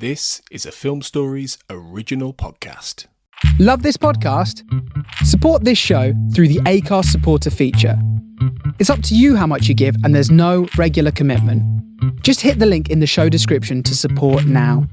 This is a Film Stories original podcast. Love this podcast? Support this show through the Acast supporter feature. It's up to you how much you give, and there's no regular commitment. Just hit the link in the show description to support now.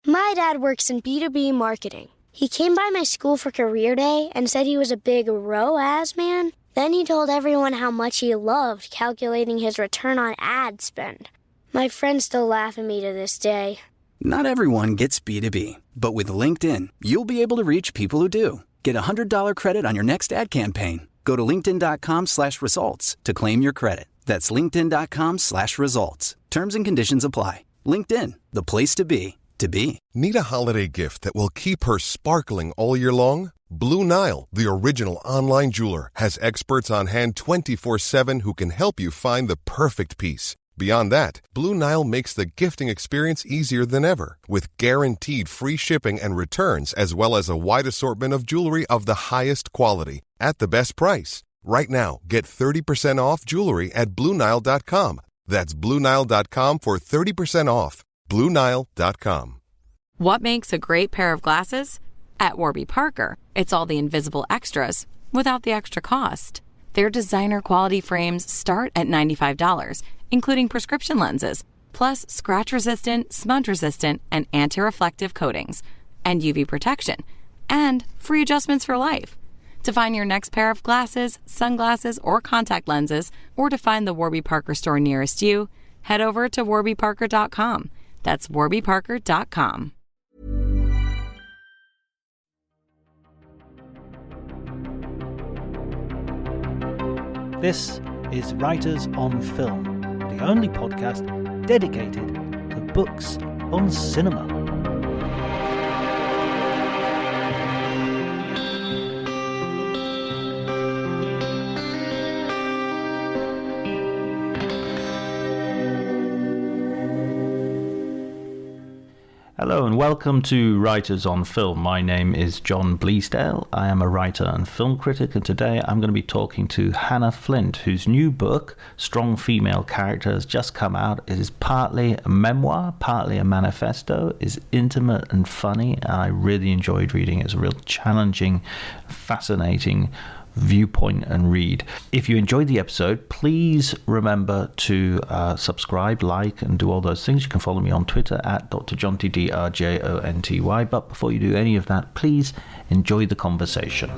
My dad works in B2B marketing. He came by my school for career day and said he was a big ROAS man. Then he told everyone how much he loved calculating his return on ad spend. My friends still laugh at me to this day. Not everyone gets B2B, but with LinkedIn, you'll be able to reach people who do. Get a $100 credit on your next ad campaign. Go to linkedin.com/results to claim your credit. That's linkedin.com/results. Terms and conditions apply. LinkedIn, the place to be, to be. Need a holiday gift that will keep her sparkling all year long? Blue Nile, the original online jeweler, has experts on hand 24/7 who can help you find the perfect piece. Beyond that, Blue Nile makes the gifting experience easier than ever with guaranteed free shipping and returns, as well as a wide assortment of jewelry of the highest quality at the best price. Right now, get 30% off jewelry at BlueNile.com. That's BlueNile.com for 30% off. BlueNile.com. What makes a great pair of glasses? At Warby Parker, it's all the invisible extras without the extra cost. Their designer quality frames start at $95, including prescription lenses, plus scratch-resistant, smudge-resistant, and anti-reflective coatings, and UV protection, and free adjustments for life. To find your next pair of glasses, sunglasses, or contact lenses, or to find the Warby Parker store nearest you, head over to warbyparker.com. That's warbyparker.com. This is Writers on Film, the only podcast dedicated to books on cinema. Hello and welcome to Writers on Film. My name is John Bleasdale. I am a writer and film critic, and today I'm going to be talking to Hanna Flint, whose new book, Strong Female Character, has just come out. It is partly a memoir, partly a manifesto. It's intimate and funny, and I really enjoyed reading it. It's a real challenging, fascinating viewpoint and read. If you enjoyed the episode, please remember to subscribe, like, and do all those things. You can follow me on Twitter at drjonty, DRJONTY. But before you do any of that, please enjoy the conversation.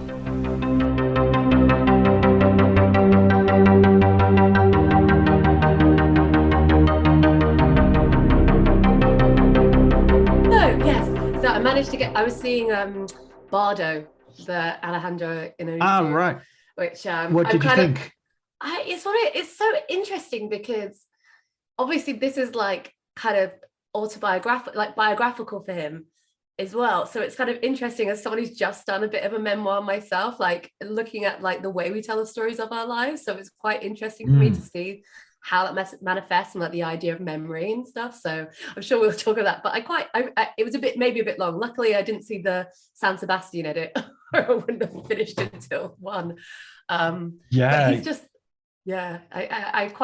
So I managed to I was seeing Bardo, the Alejandro Inarritu. Ah, right. Which what did you think? It's so interesting because obviously this is like kind of autobiographical, like biographical for him as well. So it's kind of interesting as someone who's just done a bit of a memoir myself, like looking at like the way we tell the stories of our lives. So it's quite interesting for me to see how that manifests and like the idea of memory and stuff. So I'm sure we'll talk about that. But it was maybe a bit long. Luckily, I didn't see the San Sebastian edit, or I wouldn't have finished it until 1. But he's just, I've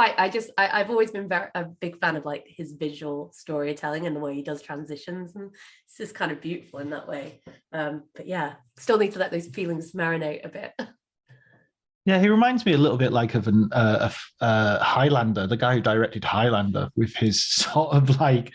always been a big fan of like his visual storytelling and the way he does transitions, and it's just kind of beautiful in that way. But yeah, still need to let those feelings marinate a bit. Yeah, he reminds me a little bit like of Highlander, the guy who directed Highlander, with his sort of like,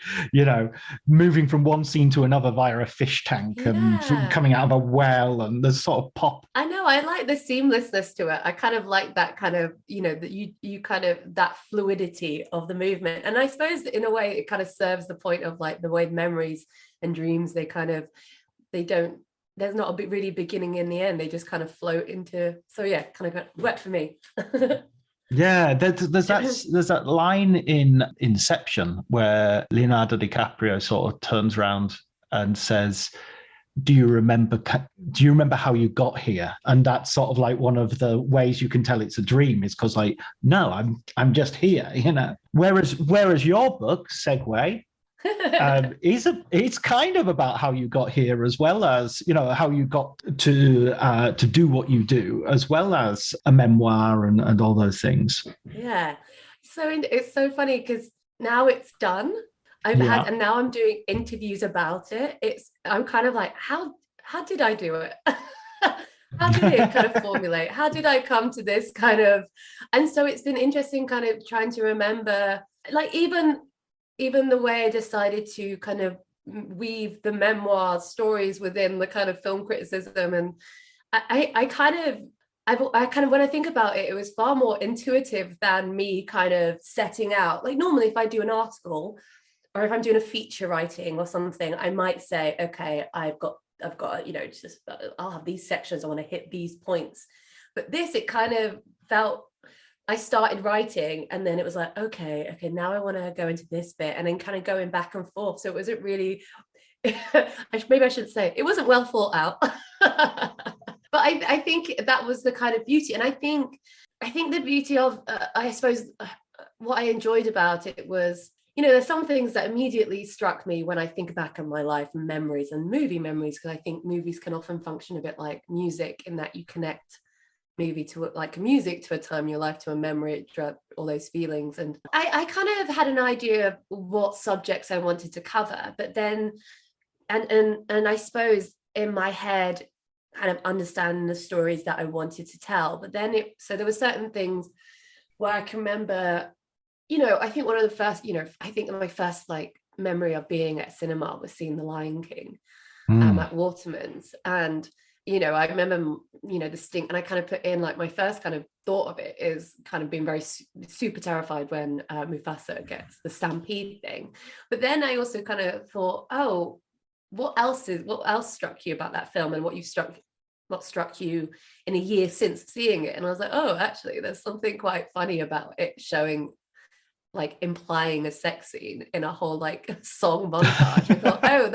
moving from one scene to another via a fish tank and coming out of a well, and there's sort of pop. I know, I like the seamlessness to it. I kind of like that kind of, that you kind of, that fluidity of the movement. And I suppose in a way it kind of serves the point of like the way memories and dreams, there's not a really beginning in the end. They just kind of float into. So yeah, kind of worked for me. Yeah, there's that line in Inception where Leonardo DiCaprio sort of turns around and says, do you remember how you got here? And that's sort of like one of the ways you can tell it's a dream, is because like, no, I'm just here, Whereas your book, Segue, it's kind of about how you got here, as well as how you got to do what you do, as well as a memoir and all those things. Yeah, so it's so funny because now it's done. Yeah. And now I'm doing interviews about it. I'm kind of like, how did I do it? How did it kind of formulate? How did I come to this kind of? And so it's been interesting kind of trying to remember, like even the way I decided to kind of weave the memoir stories within the kind of film criticism. And I kind of, when I think about it, it was far more intuitive than me kind of setting out. Like normally if I do an article or if I'm doing a feature writing or something, I might say, okay, I've got, just I'll have these sections, I want to hit these points. But this, it kind of felt, I started writing and then it was like, okay, now I want to go into this bit, and then kind of going back and forth. So it wasn't really, maybe I should say, it wasn't well thought out. But I think that was the kind of beauty. And I think the beauty of, I suppose, what I enjoyed about it was, there's some things that immediately struck me when I think back on my life and memories and movie memories, because I think movies can often function a bit like music in that you connect music to a time in your life, to a memory, all those feelings. And I kind of had an idea of what subjects I wanted to cover, but then, and I suppose in my head, kind of understanding the stories that I wanted to tell. But then so there were certain things where I can remember, I think one of the first, I think my first like memory of being at cinema was seeing The Lion King at Waterman's. And, I remember, the stink, and I kind of put in like my first kind of thought of it is kind of being very super terrified when Mufasa gets the stampede thing. But then I also kind of thought, oh, what else struck you about that film, and what struck you in a year since seeing it? And I was like, oh, actually there's something quite funny about it showing, like implying a sex scene in a whole like song montage. I thought, oh,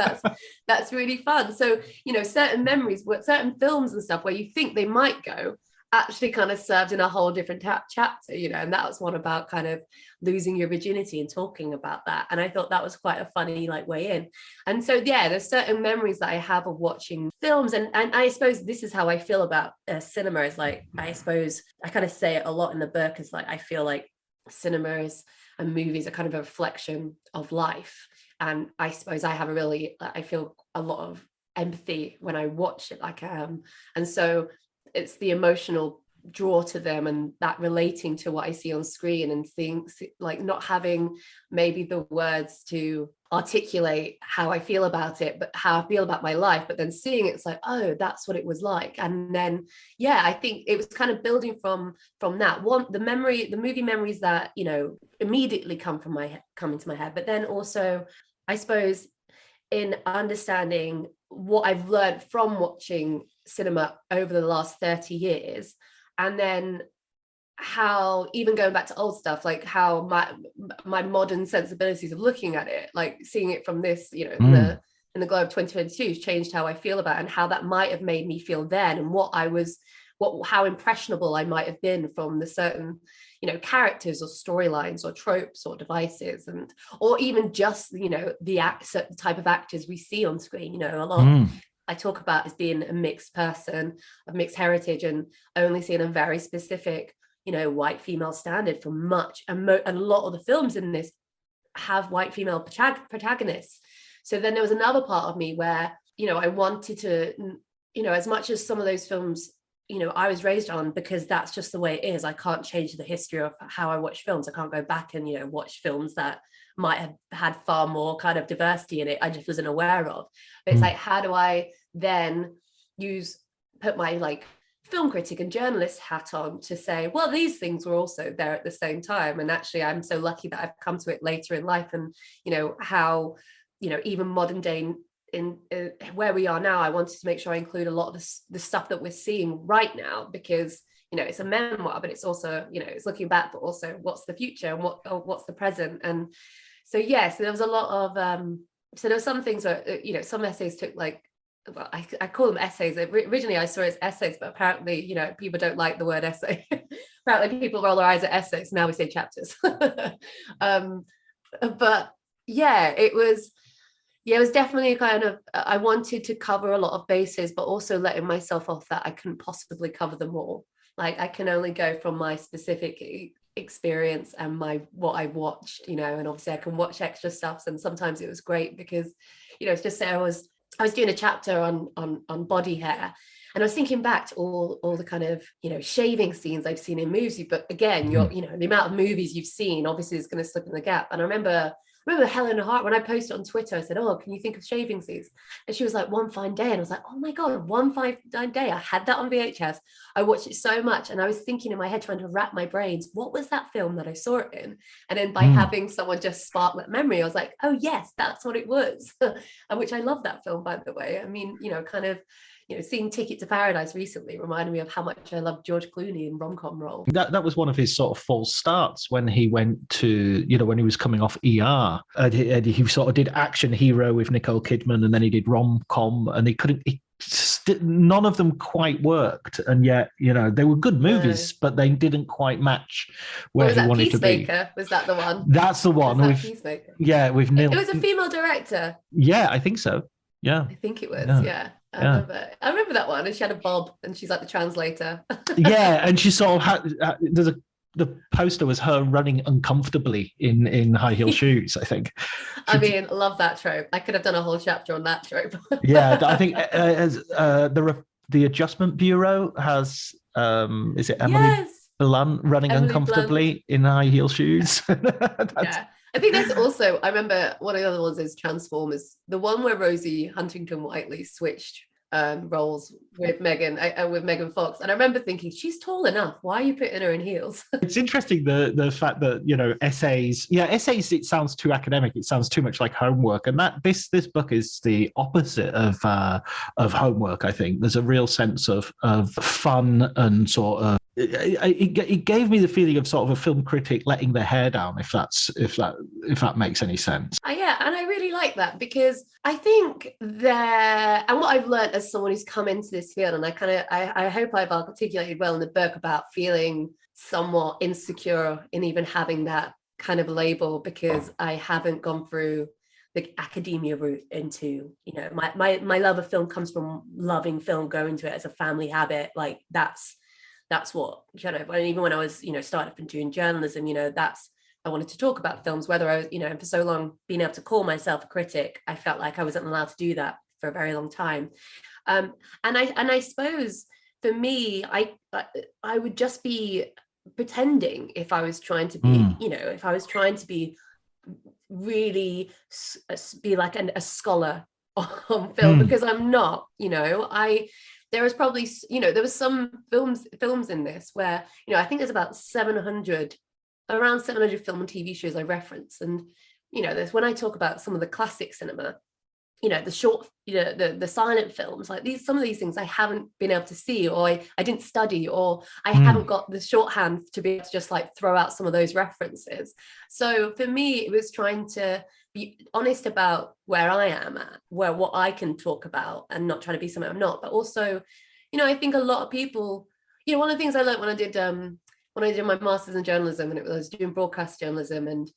that's really fun. So, certain memories, certain films and stuff where you think they might go, actually kind of served in a whole different chapter, and that was one about kind of losing your virginity and talking about that. And I thought that was quite a funny like way in. And so, yeah, there's certain memories that I have of watching films. And I suppose this is how I feel about cinema, is like, I suppose I kind of say it a lot in the book, is like, I feel like cinemas and movies are kind of a reflection of life. And I suppose I feel a lot of empathy when I watch it, and so it's the emotional draw to them, and that relating to what I see on screen, and things like not having maybe the words to articulate how I feel about it, but how I feel about my life, but then seeing it, it's like, oh, that's what it was like. And then, yeah, I think it was kind of building from that one, the movie memories that, immediately come into my head, but then also, I suppose, in understanding what I've learned from watching cinema over the last 30 years, and then how, even going back to old stuff, like how my modern sensibilities of looking at it, like seeing it from this, in the glow of 2022, has changed how I feel about it, and how that might have made me feel then, and how impressionable I might have been from the certain, characters or storylines or tropes or devices, or even just, the certain type of actors we see on screen. A lot I talk about as being a mixed person of mixed heritage, and only seeing a very specific, white female standard for much, and a lot of the films in this have white female protagonists. So then there was another part of me where, I wanted to, as much as some of those films, I was raised on, because that's just the way it is. I can't change the history of how I watch films. I can't go back and, watch films that might have had far more kind of diversity in it I just wasn't aware of. But it's like, how do I then put my like film critic and journalist hat on to say, well, these things were also there at the same time, and actually I'm so lucky that I've come to it later in life, and how even modern day in where we are now, I wanted to make sure I include a lot of the stuff that we're seeing right now, because it's a memoir, but it's also it's looking back, but also what's the future and what's the present. And so so there was a lot of so there were some things where some essays took like, well, I call them essays. Originally I saw it as essays, but apparently people don't like the word essay. Apparently people roll their eyes at essays. Now we say chapters. But yeah, it was definitely kind of, I wanted to cover a lot of bases, but also letting myself off that I couldn't possibly cover them all. Like, I can only go from my specific experience and what I watched, you know, and obviously I can watch extra stuff, and sometimes it was great because, you know, it's just say I was doing a chapter on body hair, and I was thinking back to all the kind of, you know, shaving scenes I've seen in movies, but again, you know, the amount of movies you've seen obviously is going to slip in the gap. And I remember Helena Hart, when I posted on Twitter, I said, oh, can you think of shaving scenes? And she was like, One Fine Day. And I was like, oh my God, One Fine Day. I had that on VHS. I watched it so much. And I was thinking in my head, trying to wrap my brains, what was that film that I saw it in? And then by having someone just spark that memory, I was like, oh yes, that's what it was. And which I love that film, by the way. I mean, you know, kind of, you know, seeing Ticket to Paradise recently reminded me of how much I love George Clooney in rom-com role. That was one of his sort of false starts when he went to, you know, when he was coming off ER. He sort of did action hero with Nicole Kidman, and then he did rom-com, and none of them quite worked. And yet, you know, they were good movies, but they didn't quite match where he wanted to be. Was that the one? That's the one. Peacemaker? Yeah, with Neil. It was a female director. Yeah, I think so. Yeah. I think it was, yeah. I remember that one, and she had a bob, and she's like the translator. Yeah, and she sort of had the poster was her running uncomfortably in high heel shoes, I think. I mean, love that trope. I could have done a whole chapter on that trope. Yeah, I think the Adjustment Bureau has is it Emily Blunt running uncomfortably in high heel shoes? Yeah. I think there's also, I remember one of the other ones is Transformers, the one where Rosie Huntington-Whiteley switched roles with Megan Fox, and I remember thinking, she's tall enough, why are you putting her in heels? It's interesting the fact that, you know, essays, it sounds too academic, it sounds too much like homework, and that this book is the opposite of homework. I think there's a real sense of fun and sort of it gave me the feeling of sort of a film critic letting their hair down, if that makes any sense. Yeah, and I really like that, because I think and what I've learned as someone who's come into this field, and I hope I've articulated well in the book about feeling somewhat insecure in even having that kind of label, because I haven't gone through the academia route into, you know, my love of film comes from loving film, going to it as a family habit. Like that's what, you know, even when I was, you know, started up doing journalism, you know, I wanted to talk about films, whether I was, you know, and for so long being able to call myself a critic, I felt like I wasn't allowed to do that for a very long time. And I suppose for me, I would just be pretending if I was trying to be, you know, if I was trying to be really be like a scholar on film, because I'm not, you know. There was probably, you know, there was some films in this where, you know, I think there's about around 700 film and TV shows I reference. And, you know, there's, when I talk about some of the classic cinema, you know, the short, you know, the silent films, like some of these things I haven't been able to see, or I didn't study, or I haven't got the shorthand to be able to just like throw out some of those references. So for me, it was trying to be honest about where I am at, what I can talk about, and not trying to be something I'm not. But also, you know, I think a lot of people, you know, one of the things I learned when I did my master's in journalism, and I was doing broadcast journalism, and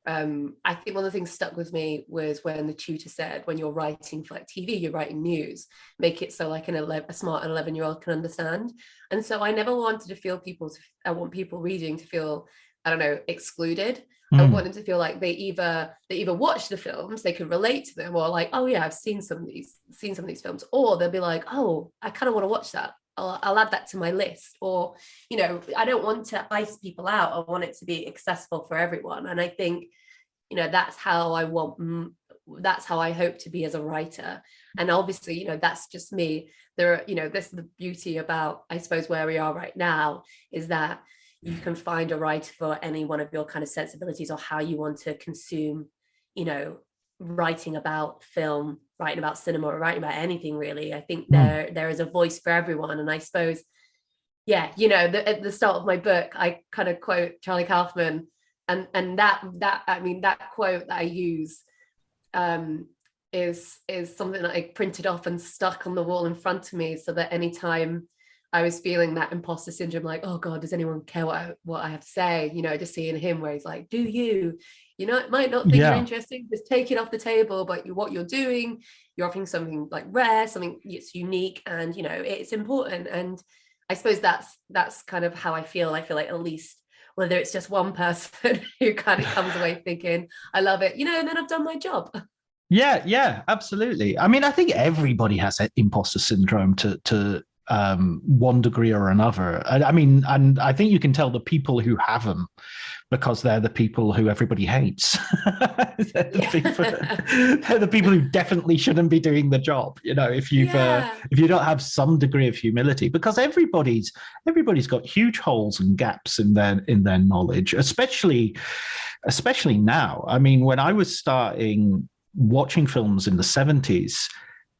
I think one of the things stuck with me was when the tutor said, when you're writing for like TV, you're writing news, make it so like a smart 11-year-old can understand. And so I never wanted to feel I want people reading to feel, I don't know, excluded. I want them to feel like they either watch the films, they can relate to them, or like, oh yeah, I've seen some of these films, or they'll be like, oh, I kind of want to watch that. I'll add that to my list. Or, you know, I don't want to ice people out. I want it to be accessible for everyone. And I think, you know, that's how I hope to be as a writer. And obviously, you know, that's just me. You know, this is the beauty about, I suppose, where we are right now, is that you can find a writer for any one of your kind of sensibilities, or how you want to consume, you know, writing about film, writing about cinema, or writing about anything really. I think there is a voice for everyone. And I suppose, yeah, you know, at the start of my book, I kind of quote Charlie Kaufman, and that I mean, that quote that I use is something that I printed off and stuck on the wall in front of me, so that anytime I was feeling that imposter syndrome, like, oh God, does anyone care what I have to say? You know, just seeing him where he's like, do you know, it might not think you're interesting, just take it off the table, but what you're doing, you're offering something like rare, something that's unique, and, you know, it's important. And I suppose that's kind of how I feel. I feel like at least whether it's just one person who kind of comes away thinking, I love it, you know, and then I've done my job. Yeah, absolutely. I mean, I think everybody has that imposter syndrome to one degree or another. I mean, and I think you can tell the people who have them because they're the people who everybody hates. they're the people who definitely shouldn't be doing the job. You know, if you don't have some degree of humility, because everybody's got huge holes and gaps in their knowledge, especially now. I mean, when I was starting watching films in the 70s,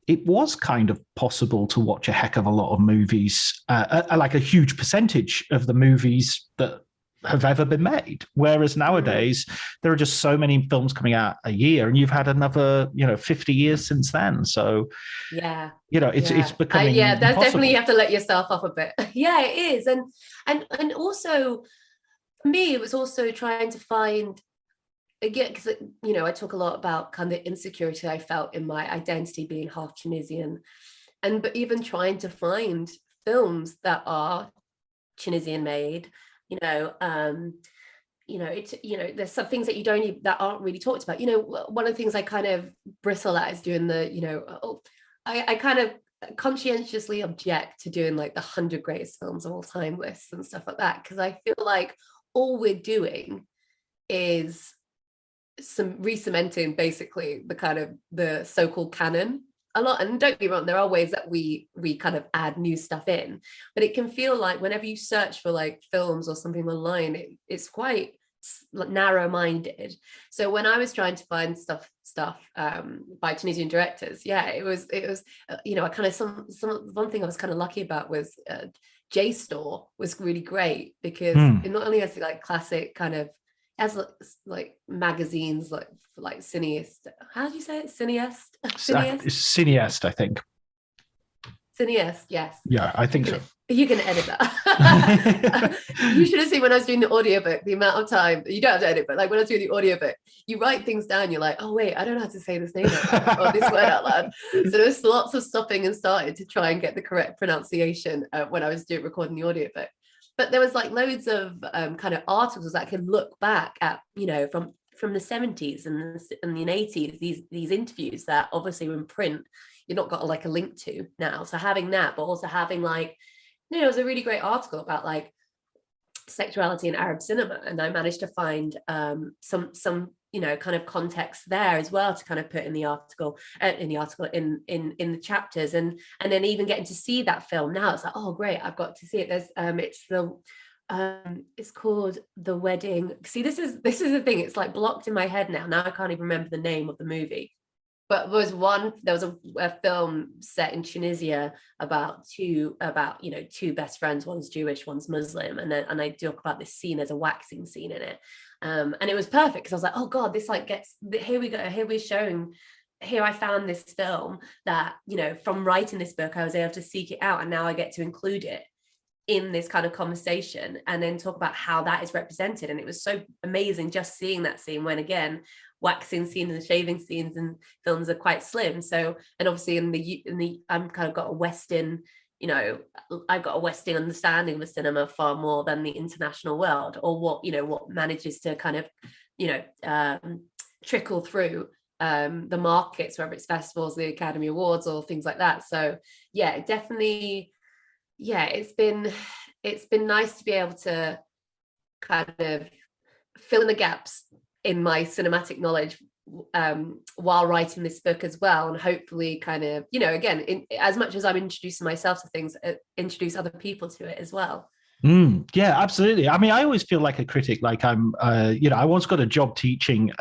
it was kind of possible to watch a heck of a lot of movies, like a huge percentage of the movies that have ever been made. Whereas nowadays, there are just so many films coming out a year, and you've had another, 50 years since then. So, it's becoming there's impossible. definitely, you have to let yourself off a bit. Yeah, it is. And also, for me, it was also trying to find, again, because I talk a lot about kind of the insecurity I felt in my identity being half Tunisian, but even trying to find films that are Tunisian made, there's some things that that aren't really talked about. One of the things I kind of bristle at is doing I kind of conscientiously object to doing like the 100 greatest films of all time lists and stuff like that, because I feel like all we're doing is some re-cementing basically the kind of the so-called canon a lot. And don't get me wrong, there are ways that we kind of add new stuff in, but it can feel like whenever you search for like films or something online, it's quite narrow-minded. So when I was trying to find stuff by Tunisian directors, it was I kind of one thing I was kind of lucky about was JSTOR was really great, because it not only has like classic kind of, as like magazines like Cineast. How do you say it? Cineast? Cineast, I think. Cineast, yes. Yeah, I think so. You can edit that. You should have seen when I was doing the audiobook, the amount of time, you don't have to edit, but like when I was doing the audiobook, you write things down, you're like, oh wait, I don't know how to say this name out loud, or this word out loud. So there was lots of stopping and starting to try and get the correct pronunciation when I was recording the audiobook. But there was like loads of kind of articles that can look back at, from the 70s and the 80s, these interviews that obviously were in print, you've not got like a link to now. So having that, but also having like, it was a really great article about like sexuality in Arab cinema. And I managed to find some kind of context there as well to kind of put in the article, in the chapters, and then even getting to see that film now, it's like, oh great, I've got to see it. There's it's called The Wedding. See, this is the thing, it's like blocked in my head now I can't even remember the name of the movie. But there was a film set in Tunisia about two best friends, one's Jewish, one's Muslim, and I talk about this scene, there's a waxing scene in it, and it was perfect because I was like, oh god, this like gets, here we go, here I found this film that, from writing this book I was able to seek it out, and now I get to include it in this kind of conversation and then talk about how that is represented. And it was so amazing just seeing that scene, when again, waxing scenes and shaving scenes in films are quite slim. So, and obviously in the I'm kind of got a Western, I've got a Western understanding of the cinema far more than the international world, or what manages to kind of, trickle through the markets, whether it's festivals, the Academy Awards, or things like that. So yeah, definitely. Yeah, it's been nice to be able to kind of fill in the gaps in my cinematic knowledge while writing this book as well, and hopefully kind of, again, as much as I'm introducing myself to things, introduce other people to it as well. Yeah, absolutely. I mean, I always feel like a critic, like I'm, I once got a job teaching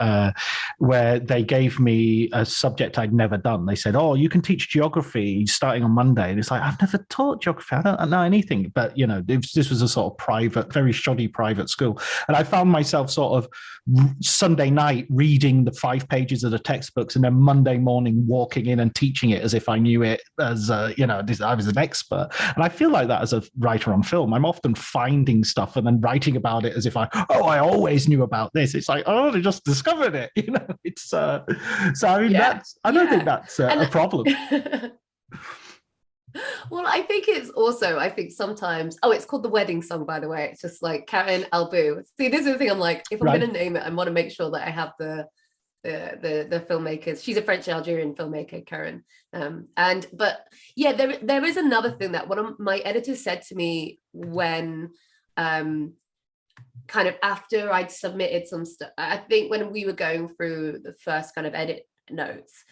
where they gave me a subject I'd never done. They said, oh, you can teach geography starting on Monday. And it's like, I've never taught geography. I don't know anything. But, this was a sort of private, very shoddy private school. And I found myself sort of Sunday night reading the 5 pages of the textbooks, and then Monday morning walking in and teaching it as if I knew it, as, I was an expert. And I feel like that as a writer on film. I'm often finding stuff and then writing about it as if I always knew about this. It's like, I just discovered it. It's so I mean, I don't think that's a problem. Well, I think it's also, I think sometimes, oh, it's called The Wedding Song, by the way. It's just like Karen Albu. See, this is the thing, I'm like, if I'm Right. going to name it, I want to make sure that I have the filmmakers. She's a French Algerian filmmaker, Karen. But yeah, there is another thing that one of my editors said to me when kind of after I'd submitted some stuff, I think when we were going through the first kind of edit notes,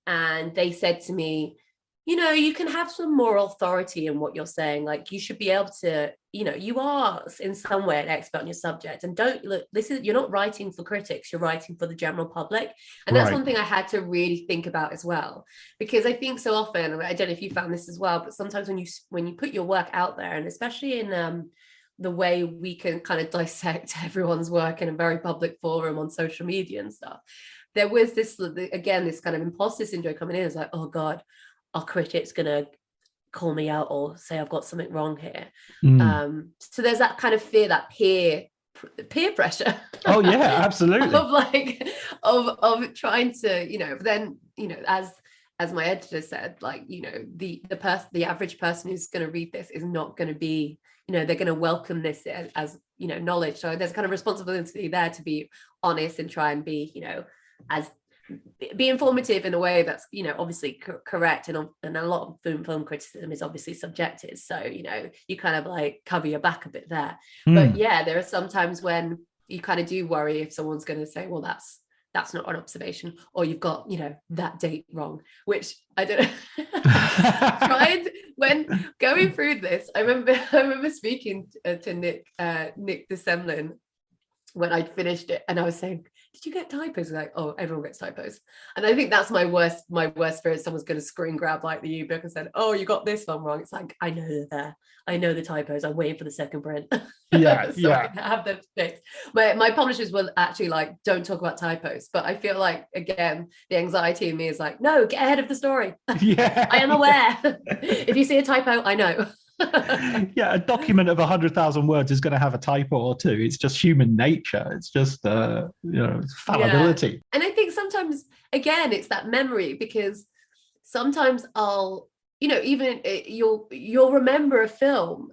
and they said to me, you know, you can have some moral authority in what you're saying. Like, you should be able to, you know, you are in some way an expert on your subject, and don't look, you're not writing for critics, you're writing for the general public. And that's one thing I had to really think about as well, because I think so often, I don't know if you found this as well, but sometimes when you put your work out there, and especially in the way we can kind of dissect everyone's work in a very public forum on social media and stuff, there was this, again, this kind of imposter syndrome coming in. It's like, oh God, our critic's gonna call me out or say I've got something wrong here. So there's that kind of fear, that peer pressure. Oh yeah, absolutely. of trying to, you know, but then, you know, as my editor said, like, you know, the average person who's going to read this is not going to be, you know, they're going to welcome this as, you know, knowledge. So there's kind of responsibility there to be honest and try and be, you know, be informative in a way that's, you know, obviously correct, and a lot of film criticism is obviously subjective, so, you know, you kind of like cover your back a bit there. But yeah, there are some times when you kind of do worry if someone's going to say, well, that's not an observation, or you've got, you know, that date wrong, which I don't know. When going through this, I remember speaking to Nick DeSemlin when I'd finished it, and I was saying, did you get typos? Like, oh, everyone gets typos. And I think that's my worst fear, is someone's going to screen grab like the ebook and said, oh, you got this one wrong. It's like, I know they're there. I know the typos. I'm waiting for the second print. Yeah, so I have them fixed. My publishers will actually like, don't talk about typos. But I feel like, again, the anxiety in me is like, no, get ahead of the story. Yeah, I am aware. If you see a typo, I know. Yeah, a document of 100,000 words is going to have a typo or two. It's just human nature. It's just you know, it's fallibility. Yeah. And I think sometimes, again, it's that memory, because sometimes I'll, you know, even you'll remember a film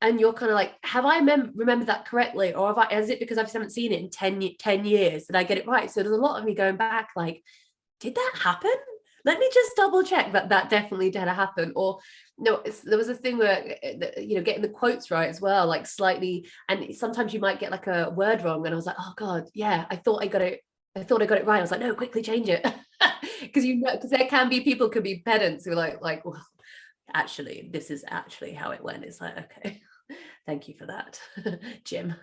and you're kind of like, have I remembered that correctly, or is it because I haven't seen it in 10 years, did I get it right? So there's a lot of me going back like, did that happen? Let me just double check that definitely did happen. Or no, there was a thing where, you know, getting the quotes right as well, like slightly, and sometimes you might get like a word wrong, and I was like, oh God, yeah, I thought I got it right. I was like, no, quickly change it. Because you know, because there can be people could be pedants who are like, well, actually, this is actually how it went. It's like, okay. Thank you for that, Jim.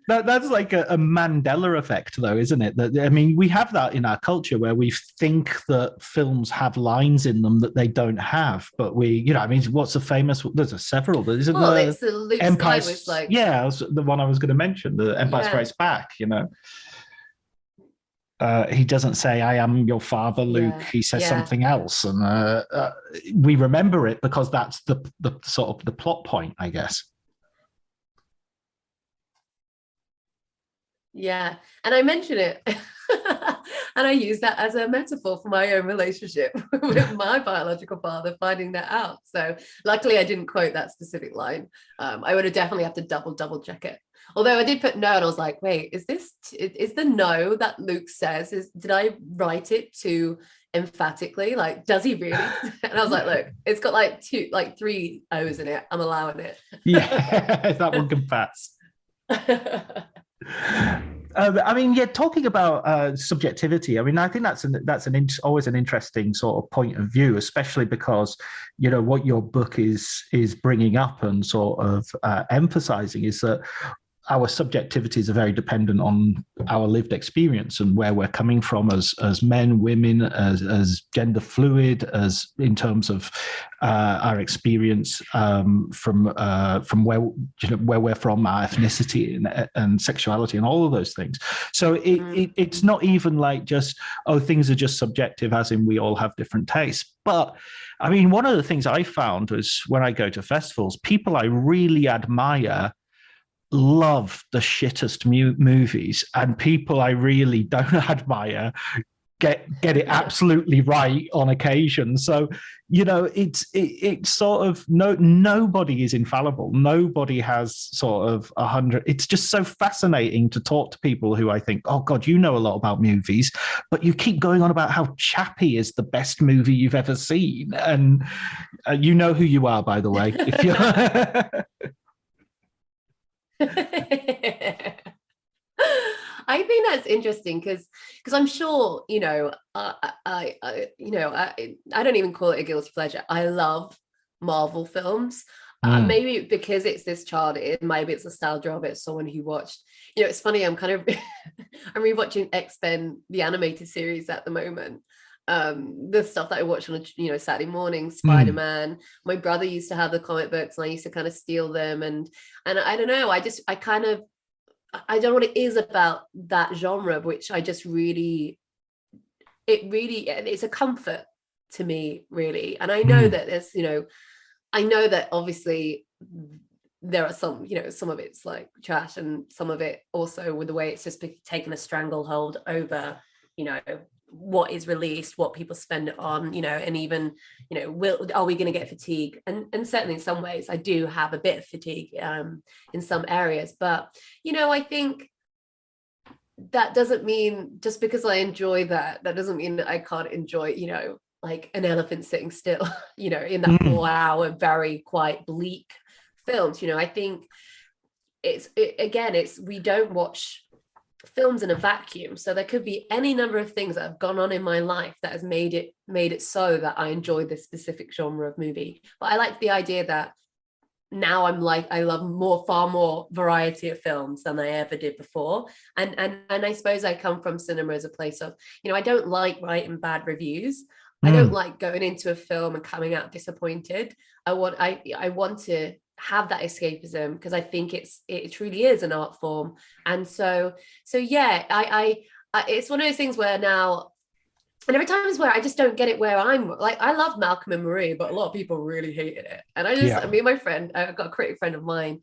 That's like a Mandela effect, though, isn't it? That, I mean, we have that in our culture where we think that films have lines in them that they don't have. But we, you know, I mean, what's the famous? There's several. Isn't it's the Luke Empire? Was like, yeah, that's the one I was going to mention. The Empire Strikes Back. You know. He doesn't say, I am your father, Luke. Yeah. He says something else. And we remember it because that's the sort of the plot point, I guess. Yeah. And I mention it and I use that as a metaphor for my own relationship with my biological father, finding that out. So luckily I didn't quote that specific line. I would have definitely have to double check it. Although I did put no, and I was like, wait, is the no that Luke says, did I write it too emphatically? Like, does he really? And I was like, look, it's got like 3 O's in it. I'm allowing it. Yeah, that one can pass. I mean, yeah, talking about subjectivity, I mean, I think that's always an interesting sort of point of view, especially because, you know, what your book is bringing up and sort of emphasizing is that our subjectivities are very dependent on our lived experience and where we're coming from as men, women, as gender fluid, as in terms of our experience from where, you know, where we're from, our ethnicity and sexuality and all of those things. So it's not even like just, oh, things are just subjective, as in we all have different tastes. But I mean, one of the things I found was when I go to festivals, people I really admire love the shittest movies, and people I really don't admire get it absolutely right on occasion. So, it's sort of nobody is infallible. Nobody has sort of 100. It's just so fascinating to talk to people who I think, oh God, you know a lot about movies, but you keep going on about how Chappie is the best movie you've ever seen. And you know who you are, by the way. If you're I think that's interesting because I'm sure, I don't even call it a guilty pleasure. I love Marvel films. Maybe because it's this child, maybe it's nostalgia of it. Someone who watched, it's funny. I'm kind of I'm rewatching X-Men, the animated series at the moment. The stuff that I watch on Saturday morning, Spider-Man. My brother used to have the comic books, and I used to kind of steal them. And I don't know. I don't know what it is about that genre, which I just it's a comfort to me, really. And I know that there's, I know that obviously there are some, some of it's like trash, and some of it also with the way it's just taken a stranglehold over, what is released, what people spend it on, and even, are we going to get fatigue? And certainly in some ways I do have a bit of fatigue in some areas, but I think that doesn't mean just because I enjoy that doesn't mean that I can't enjoy, like An Elephant Sitting Still, in that 4 hour, very quite bleak films. I think we don't watch films in a vacuum, so there could be any number of things that have gone on in my life that has made it so that I enjoy this specific genre of movie. But I like the idea that now I love far more variety of films than I ever did before, and I suppose I come from cinema as a place of, I don't like writing bad reviews. I don't like going into a film and coming out disappointed. I want to have that escapism, because I think it truly is an art form. And so yeah, I it's one of those things where now, and every time is where I just don't get it, where I'm like, I love Malcolm and Marie, but a lot of people really hated it. And me and my friend, I've got a critic friend of mine,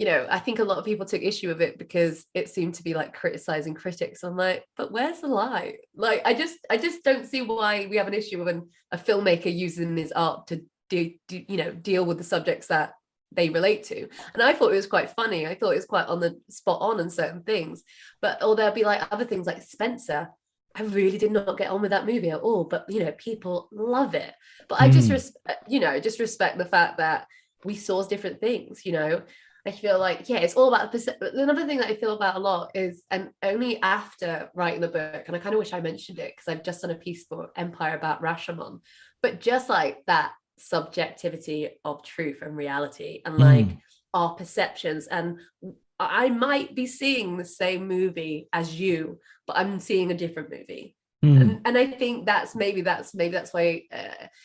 I think a lot of people took issue with it because it seemed to be like criticizing critics. I'm like, but where's the lie? Like, I just don't see why we have an issue with a filmmaker using his art to deal with the subjects that they relate to. And I thought it was quite funny. I thought it was quite on the spot on certain things. But there'll be like other things like Spencer. I really did not get on with that movie at all, but people love it. But I just respect the fact that we source different things. I feel like, it's all about another thing that I feel about a lot is, and only after writing the book, and I kind of wish I mentioned it because I've just done a piece for Empire about Rashomon, but just like that subjectivity of truth and reality, and like our perceptions, and I might be seeing the same movie as you, but I'm seeing a different movie. And I think that's why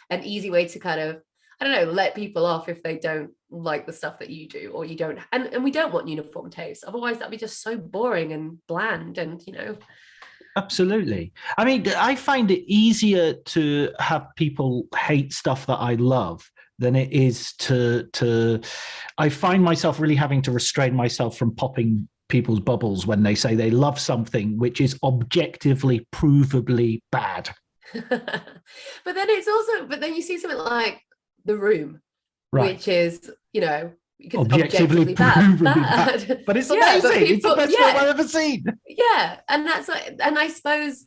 an easy way to kind of, I don't know, let people off if they don't like the stuff that you do, or you don't, and we don't want uniform tastes, otherwise that'd be just so boring and bland, and Absolutely. I mean, I find it easier to have people hate stuff that I love than it is to I find myself really having to restrain myself from popping people's bubbles when they say they love something which is objectively, provably bad. But then you see something like The Room, right, which is, objectively bad. But it's amazing. It's the best film I've ever seen. Yeah, and I suppose,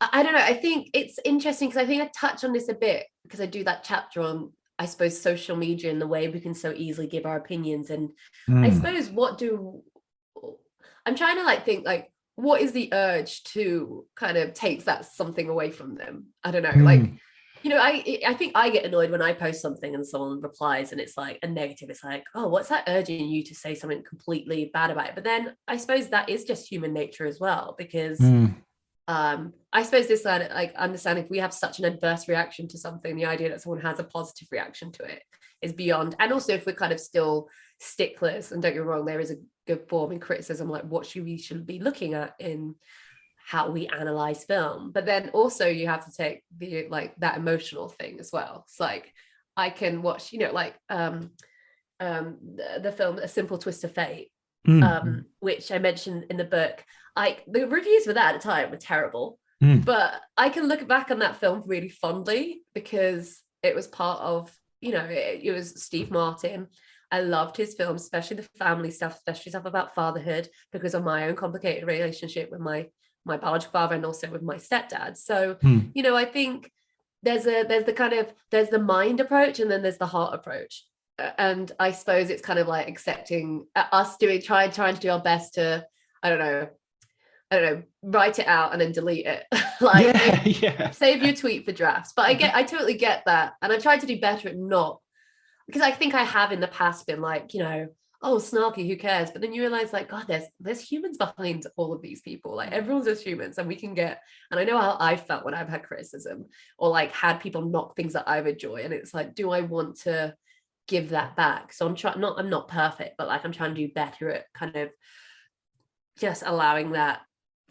I don't know, I think it's interesting because I think I touch on this a bit because I do that chapter on, I suppose, social media and the way we can so easily give our opinions. And I suppose I'm trying to think what is the urge to kind of take that something away from them? I don't know, I think I get annoyed when I post something and someone replies and it's like a negative. It's like, oh, what's that urging you to say something completely bad about it? But then I suppose that is just human nature as well, because I suppose this understand if we have such an adverse reaction to something, the idea that someone has a positive reaction to it is beyond. And also if we're kind of still sticklers, and don't get me wrong, there is a good form in criticism, like what we should be looking at in how we analyze film. But then also you have to take the that emotional thing as well. It's like I can watch the film A Simple Twist of Fate, which I mentioned in the book. The reviews for that at the time were terrible. But I can look back on that film really fondly because it was part of, it was Steve Martin. I loved his films, especially the family stuff, especially stuff about fatherhood, because of my own complicated relationship with my biological father and also with my stepdad. So, I think there's the mind approach and then there's the heart approach. And I suppose it's kind of like accepting us trying to do our best to, I don't know, write it out and then delete it. Save your tweet for drafts. But I totally get that. And I've tried to do better at not, because I think I have in the past been like, oh, snarky, who cares? But then you realize like, God, there's humans behind all of these people. Like everyone's just humans, and we can get, and I know how I felt when I've had criticism or like had people knock things that I've enjoyed. And it's like, do I want to give that back? So I'm not perfect, but like I'm trying to do better at kind of just allowing that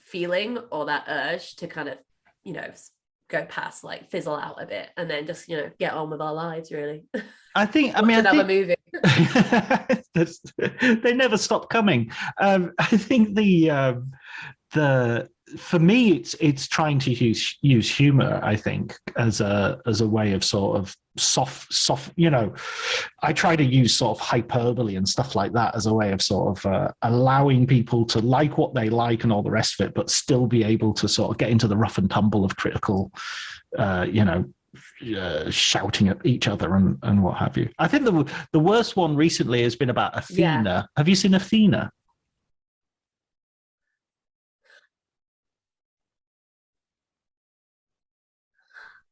feeling or that urge to kind of, go past, like fizzle out a bit, and then just, get on with our lives, really. I think movie. They never stop coming. I think the for me it's trying to use humor, I think, as a way of sort of soft, I try to use sort of hyperbole and stuff like that as a way of sort of allowing people to like what they like and all the rest of it, but still be able to sort of get into the rough and tumble of critical, shouting at each other and what have you. I think the worst one recently has been about Athena. Yeah. Have you seen Athena?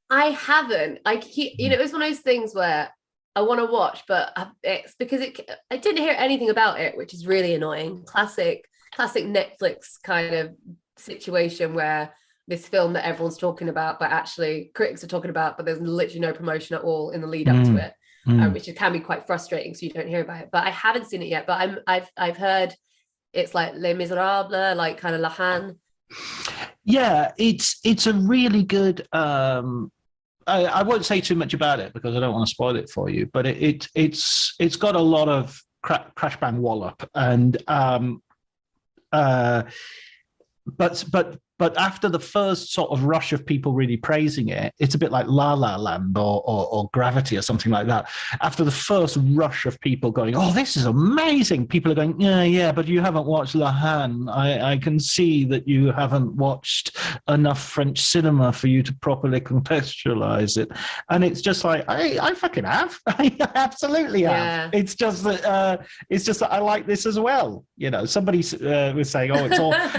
I haven't. It was one of those things where I want to watch, but it's because I didn't hear anything about it, which is really annoying. Classic Netflix kind of situation where this film that everyone's talking about, but actually critics are talking about, but there's literally no promotion at all in the lead up to it, which can be quite frustrating. So you don't hear about it. But I haven't seen it yet. But I've heard it's like Les Miserables, like kind of La Haine. Yeah, it's a really good. I won't say too much about it because I don't want to spoil it for you. But it's got a lot of crash bang wallop, and but after the first sort of rush of people really praising it, it's a bit like La La Land or Gravity or something like that. After the first rush of people going, oh, this is amazing, people are going, yeah, but you haven't watched La Haine. I can see that you haven't watched enough French cinema for you to properly contextualize it. And it's just like, I fucking have. I absolutely have. Yeah. It's just that I like this as well. Somebody was saying, oh,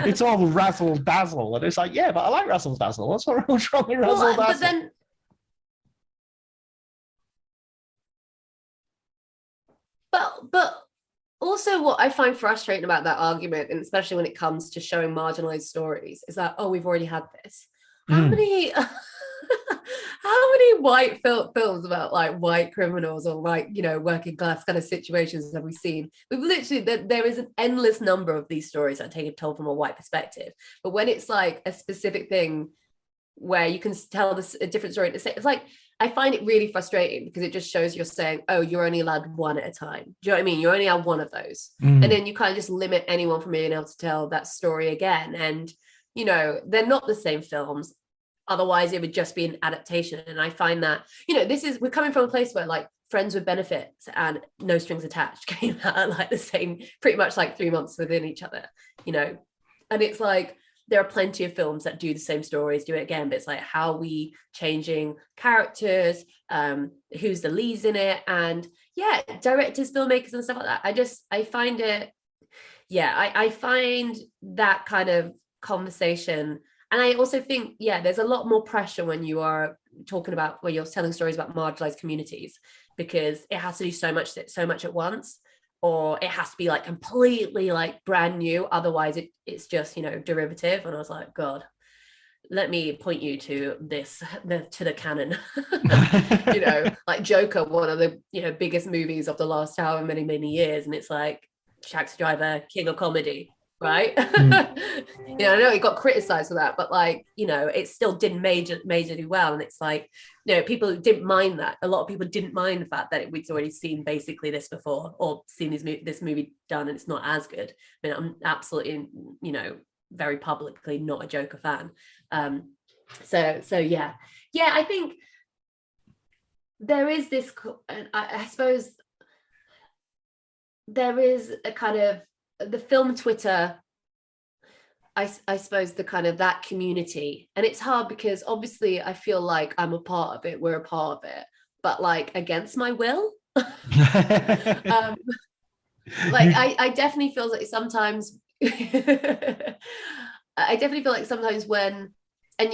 it's all razzle dazzle. And it's like, yeah, but I like razzle dazzle. What's wrong with razzle dazzle? But also what I find frustrating about that argument, and especially when it comes to showing marginalized stories, is that, oh, we've already had this. How many white films about like white criminals or like, working class kind of situations have we seen? We've literally, there is an endless number of these stories that take it told from a white perspective. But when it's like a specific thing where you can tell a different story, it's like, I find it really frustrating because it just shows you're saying, oh, you're only allowed one at a time. Do you know what I mean? You only have one of those. And then you kind of just limit anyone from being able to tell that story again. And, they're not the same films. Otherwise, it would just be an adaptation. And I find that, we're coming from a place where like Friends with Benefits and No Strings Attached came out at like the same, pretty much like 3 months within each other, and it's like, there are plenty of films that do the same stories, do it again, but it's like, how are we changing characters, who's the leads in it, and directors, filmmakers and stuff like that. I find it, I find that kind of conversation. And I also think, there's a lot more pressure when you are talking about, when you're telling stories about marginalized communities, because it has to do so much at once, or it has to be like completely like brand new. Otherwise it's just, derivative. And I was like, God, let me point you to the canon. Like Joker, one of the, biggest movies of the last however many years. And it's like, Taxi Driver, king of comedy. Right. I know it got criticized for that, but like, it still did majorly well. And it's like, people didn't mind that. A lot of people didn't mind the fact that we'd already seen basically this before, or seen this movie done, and it's not as good. I mean, I'm absolutely, very publicly not a Joker fan. So yeah, I think there is this, I suppose there is a kind of the film Twitter, I suppose the kind of that community, and it's hard because obviously I feel like I'm a part of it, we're a part of it, but like against my will. I definitely feel like sometimes I definitely feel like sometimes when, and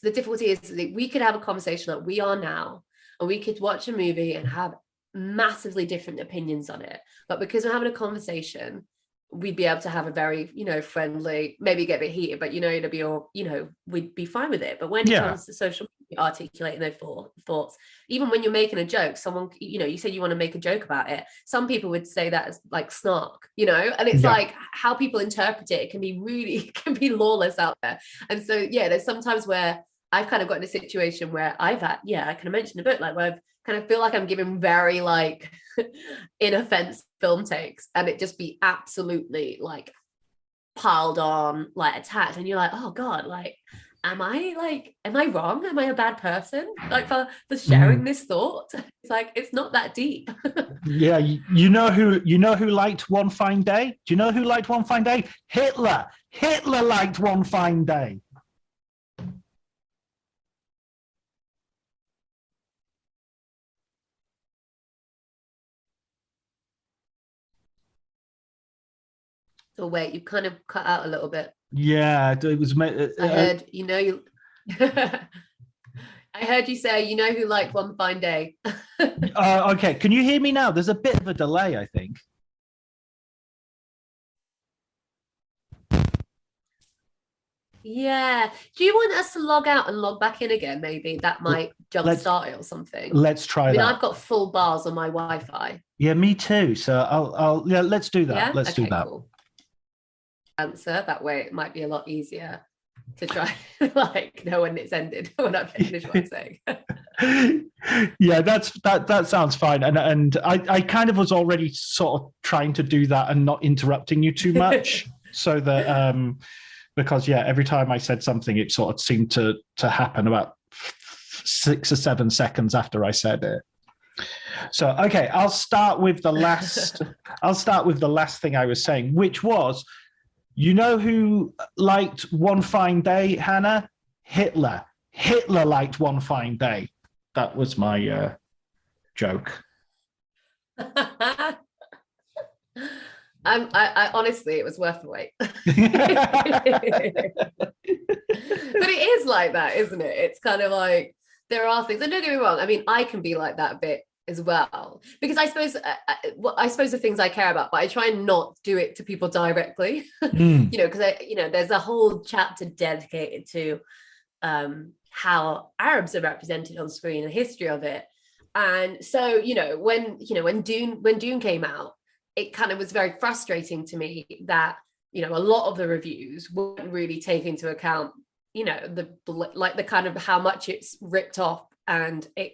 the difficulty is that we could have a conversation like we are now, and we could watch a movie and have massively different opinions on it, but because we're having a conversation, we'd be able to have a very, friendly, maybe get a bit heated, but it'd be all, we'd be fine with it. But when it comes to social media, articulating those thoughts, even when you're making a joke, someone, you said you want to make a joke about it, some people would say that as like snark, and it's like how people interpret it, it can be lawless out there. And so there's sometimes where I've kind of got in a situation where I've had, I kind of mentioned a bit, like where I've kind of feel like I'm giving very like inoffensive film takes, and it just be absolutely like piled on, like attacked, and you're like, oh God, like, am I wrong? Am I a bad person? Like for sharing this thought? It's like, it's not that deep. Yeah, you know who liked One Fine Day? Do you know who liked One Fine Day? Hitler. Hitler liked One Fine Day. So wait, you kind of cut out a little bit. Yeah, it was. I heard, I heard you say, who liked One Fine Day. Okay, can you hear me now? There's a bit of a delay, I think. Yeah. Do you want us to log out and log back in again? Maybe that might jumpstart it or something. Let's try that. I've got full bars on my Wi-Fi. Yeah, me too. So I'll let's do that. Yeah? Let's do that. Cool. Answer that way, it might be a lot easier to try like know when it's ended, when I finish what I'm saying. Yeah, that sounds fine. And I kind of was already sort of trying to do that and not interrupting you too much, so that because every time I said something, it sort of seemed to happen about 6 or 7 seconds after I said it. So okay, I'll start with the last thing I was saying, which was, you know who liked One Fine Day, Hannah? Hitler. Hitler liked One Fine Day. That was my joke. I honestly, it was worth the wait. But it is like that, isn't it? It's kind of like, there are things, and don't get me wrong, I mean, I can be like that a bit as well, because I suppose the things I care about, but I try and not do it to people directly. Because there's a whole chapter dedicated to how Arabs are represented on screen, the history of it. And so when Dune came out, it kind of was very frustrating to me that a lot of the reviews weren't really take into account the kind of how much it's ripped off and it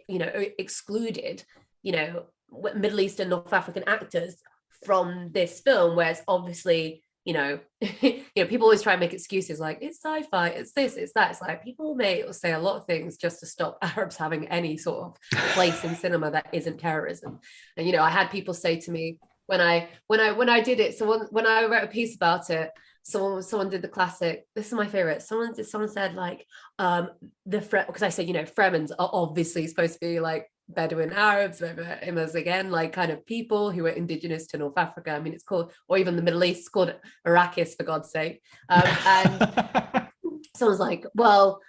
excluded Middle Eastern, North African actors from this film, whereas obviously people always try and make excuses like it's sci-fi, it's this, it's that. It's like people may say a lot of things just to stop Arabs having any sort of place in cinema that isn't terrorism. And I had people say to me when I did it, when I wrote a piece about it, someone did the classic, this is my favorite, someone said like because I said Fremens are obviously supposed to be like Bedouin Arabs, Imams, again, like kind of people who are indigenous to North Africa. I mean, it's called, or even the Middle East, it's called Arrakis, for God's sake. And someone's like, well,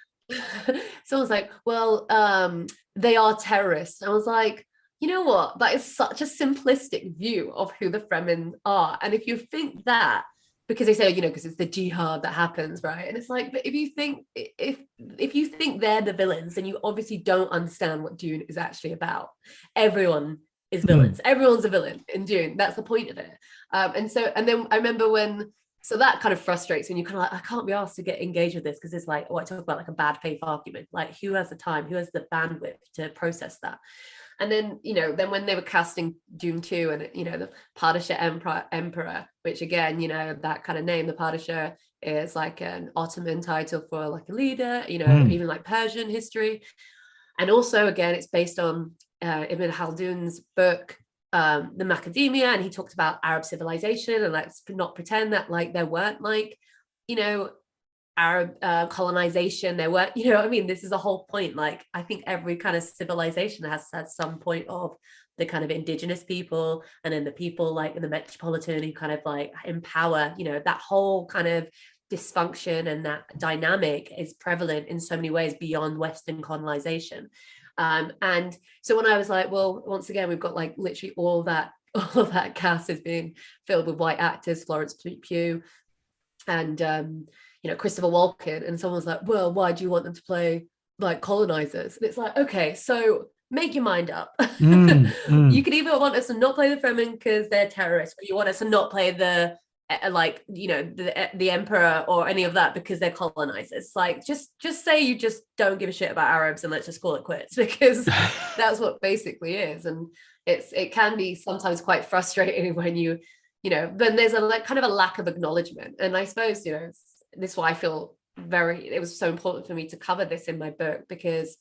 they are terrorists. I was like, you know what? That is such a simplistic view of who the Fremen are. And if you think that, because they say, because it's the jihad that happens, right? And it's like, but if you think they're the villains, then you obviously don't understand what Dune is actually about. Everyone is villains. Everyone's a villain in Dune. That's the point of it. And then I remember so that kind of frustrates when you kind of like, I can't be asked to get engaged with this, because it's like, I talk about like a bad faith argument. Like, who has the time? Who has the bandwidth to process that? And then, then when they were casting Dune 2 and, the Padishah Emperor, which again, that kind of name, the Padishah, is like an Ottoman title for like a leader, even like Persian history. And also, again, it's based on Ibn Khaldun's book, The Macadamia, and he talked about Arab civilization, and let's not pretend that like there weren't like, Arab colonization, there weren't, this is the whole point. Like, I think every kind of civilization has had some point of the kind of indigenous people, and then the people like in the metropolitan who kind of like empower, that whole kind of dysfunction and that dynamic is prevalent in so many ways beyond Western colonization. And so when I was like, well, once again, we've got like literally all that cast is being filled with white actors, Florence Pugh and Christopher Walken, and someone's like, well, why do you want them to play like colonizers? And it's like, okay, so make your mind up. You could either want us to not play the Fremen because they're terrorists, or you want us to not play the the emperor or any of that because they're colonizers. Like, just say you just don't give a shit about Arabs and let's just call it quits, because that's what basically is. And it can be sometimes quite frustrating when then there's a kind of a lack of acknowledgement. And I suppose this is why I feel it was so important for me to cover this in my book, because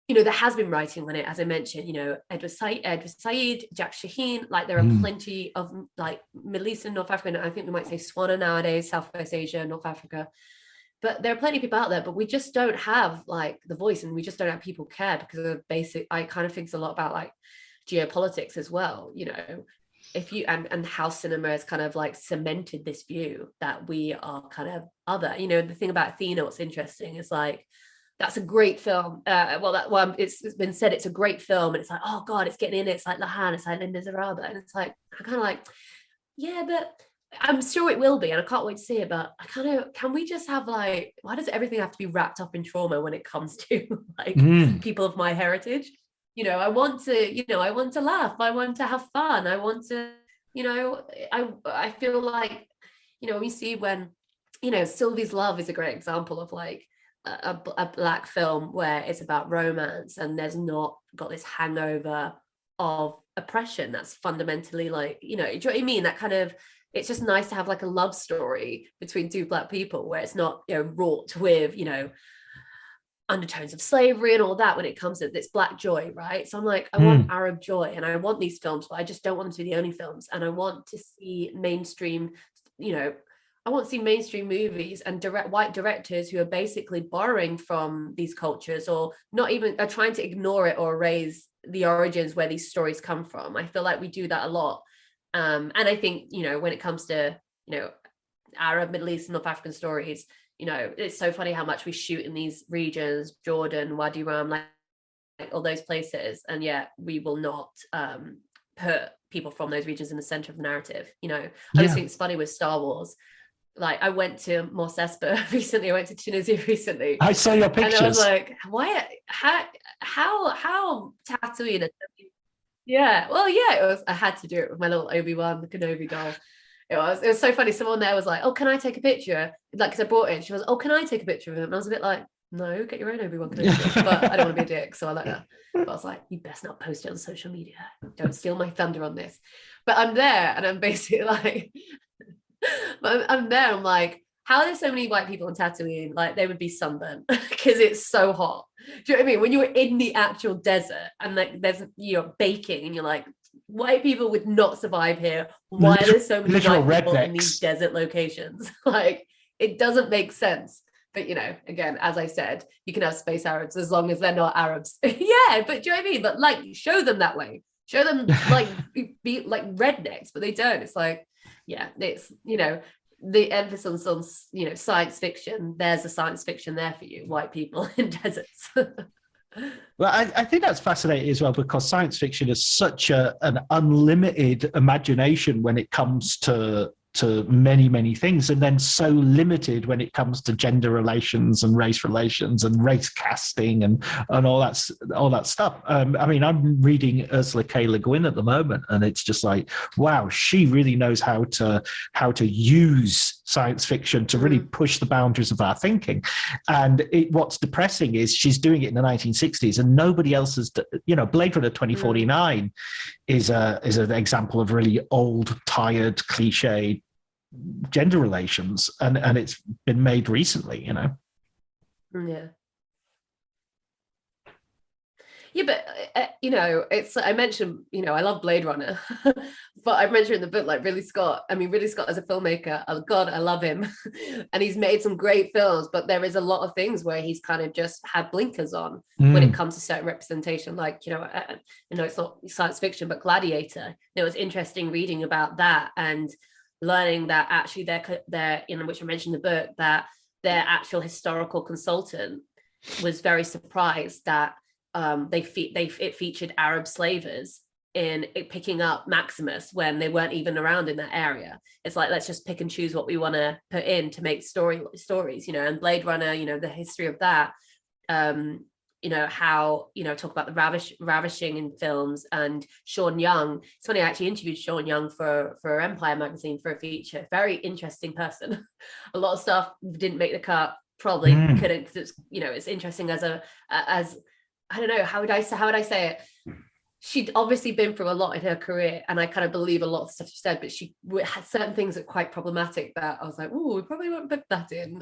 there has been writing on it, as I mentioned, Edward Said, Jack Shaheen, like there are plenty of like Middle Eastern, North African, I think we might say Swana nowadays, Southwest Asia, North Africa. But there are plenty of people out there, but we just don't have like the voice, and we just don't have people care because of I kind of think it's a lot about like geopolitics as well, if you and how cinema has kind of like cemented this view that we are kind of other. The thing about Athena, what's interesting is like, that's a great film. It's been said it's a great film, and it's like, oh God, it's getting in it. It's like Lahan, it's like Linda Zaraba, and it's like, I kind of like, yeah, but I'm sure it will be, and I can't wait to see it. But I kind of, can we just have like, why does everything have to be wrapped up in trauma when it comes to like people of my heritage? I want to laugh. I want to have fun. I want to, I feel like, we see when, Sylvie's Love is a great example of like a Black film where it's about romance, and there's not got this hangover of oppression that's fundamentally like, do you know what I mean? That kind of, it's just nice to have like a love story between two Black people where it's not, wrought with, undertones of slavery and all that when it comes to this Black joy, right? So I'm like, I want Arab joy, and I want these films, but I just don't want them to be the only films. And I want to see mainstream, I want to see mainstream movies and white directors who are basically borrowing from these cultures, or not even are trying to ignore it or erase the origins where these stories come from. I feel like we do that a lot. And I think, when it comes to, Arab, Middle East, and North African stories, it's so funny how much we shoot in these regions, Jordan, Wadi Rum, like all those places. And yet we will not put people from those regions in the center of the narrative. I just think it's funny with Star Wars. Like, I went to Mos Espa recently. I went to Tunisia recently. I saw your pictures. And I was like, why? How Tatooine? Yeah. Well, yeah. It was. I had to do it with my little Obi-Wan Kenobi doll. It was so funny. Someone there was like, "Oh, can I take a picture?" Like, because I brought it. She was, "Oh, can I take a picture of him?" And I was a bit like, "No, get your own Obi-Wan Kenobi." But I don't want to be a dick, so I let her. But I was like, "You best not post it on social media. Don't steal my thunder on this." But I'm there, and I'm basically like. But I'm there, I'm like, how are there so many white people in Tatooine? Like, they would be sunburned because it's so hot. Do you know what I mean? When you're in the actual desert and like there's baking, and you're like, white people would not survive here. Why are there so many white people in these desert locations? Like, it doesn't make sense. But again, as I said, you can have space Arabs as long as they're not Arabs. Yeah, but do you know what I mean? But like, show them that way. Show them like be like rednecks, but they don't. It's like, yeah, it's the emphasis on science fiction. There's a science fiction there for you, white people in deserts. Well, I think that's fascinating as well, because science fiction is such an unlimited imagination when it comes to many, many things, and then so limited when it comes to gender relations and race race casting and all that stuff. I mean, I'm reading Ursula K. Le Guin at the moment, and it's just like, wow, she really knows how to use science fiction to really push the boundaries of our thinking. And what's depressing is she's doing it in the 1960s, and nobody else has. Blade Runner 2049 is an example of really old, tired, cliched gender relations, and it's been made recently. But it's, I mentioned, I love Blade Runner, but I've mentioned in the book, like Ridley Scott as a filmmaker, oh God, I love him. And he's made some great films, but there is a lot of things where he's kind of just had blinkers on when it comes to certain representation. Like, it's not science fiction, but Gladiator. It was interesting reading about that and learning that actually they're which I mentioned in the book, that their actual historical consultant was very surprised that it featured Arab slavers in picking up Maximus when they weren't even around in that area. It's like, let's just pick and choose what we want to put in to make stories, and Blade Runner, the history of that, how, talk about the ravishing in films. And Sean Young, it's funny, I actually interviewed Sean Young for Empire magazine for a feature. Very interesting person. A lot of stuff didn't make the cut, probably couldn't, because it's, it's interesting as I don't know, how would I say it? She'd obviously been through a lot in her career, and I kind of believe a lot of the stuff she said, but she had certain things that are quite problematic that I was like, oh, we probably won't put that in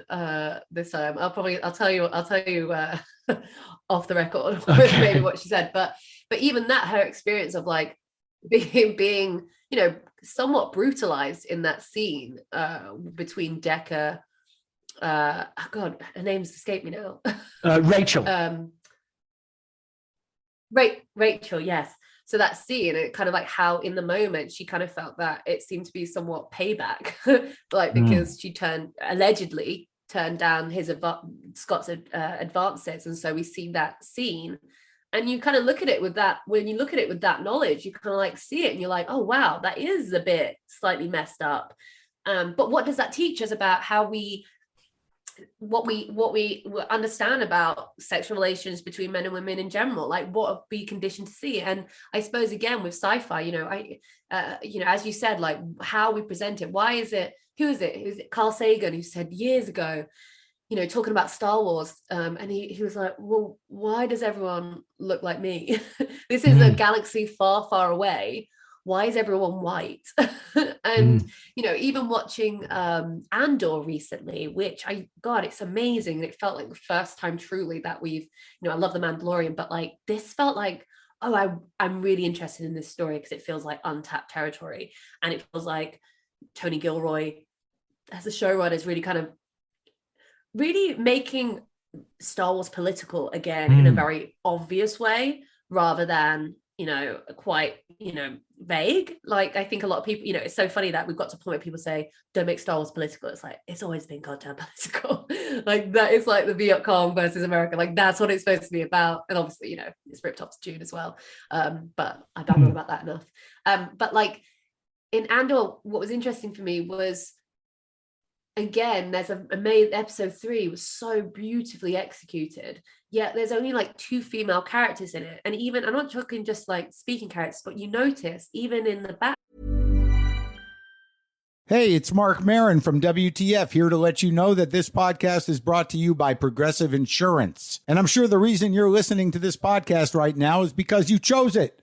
this time. I'll tell you off the record, okay, maybe what she said. But even that, her experience of like being somewhat brutalized in that scene between Decker, oh God, her name's escaped me now. Rachel. Rachel, yes. So that scene, it kind of like how in the moment she kind of felt that it seemed to be somewhat payback, like because she allegedly turned down Scott's advances, and so we see that scene, and you kind of look at it with that. When you look at it with that knowledge, you kind of like see it, and you're like, oh wow, that is a bit slightly messed up. But what does that teach us about how what we understand about sexual relations between men and women in general? Like, what are we conditioned to see? And I suppose again with sci-fi, as you said, like how we present it. Why is it? Who is it? Carl Sagan, who said years ago, talking about Star Wars, and he was like, well, why does everyone look like me? This is a galaxy far, far away. Why is everyone white? And, even watching Andor recently, which it's amazing. It felt like the first time truly that we've, I love The Mandalorian, but like this felt like, I'm really interested in this story because it feels like untapped territory. And it feels like Tony Gilroy as a showrunner is really making Star Wars political again in a very obvious way, rather than quite vague. Like, I think a lot of people, it's so funny that we've got to a point where people say don't make Star Wars political. It's like, it's always been goddamn political. Like, that is like the Viet Cong versus America. Like, that's what it's supposed to be about. And obviously, it's ripped off to June as well, but I don't know about that enough. But like in Andor, what was interesting for me was, again, there's episode 3 was so beautifully executed, yet there's only like 2 female characters in it. And even, I'm not talking just like speaking characters, but you notice even in the back. Hey, it's Mark Maron from WTF, here to let you know that this podcast is brought to you by Progressive Insurance. And I'm sure the reason you're listening to this podcast right now is because you chose it.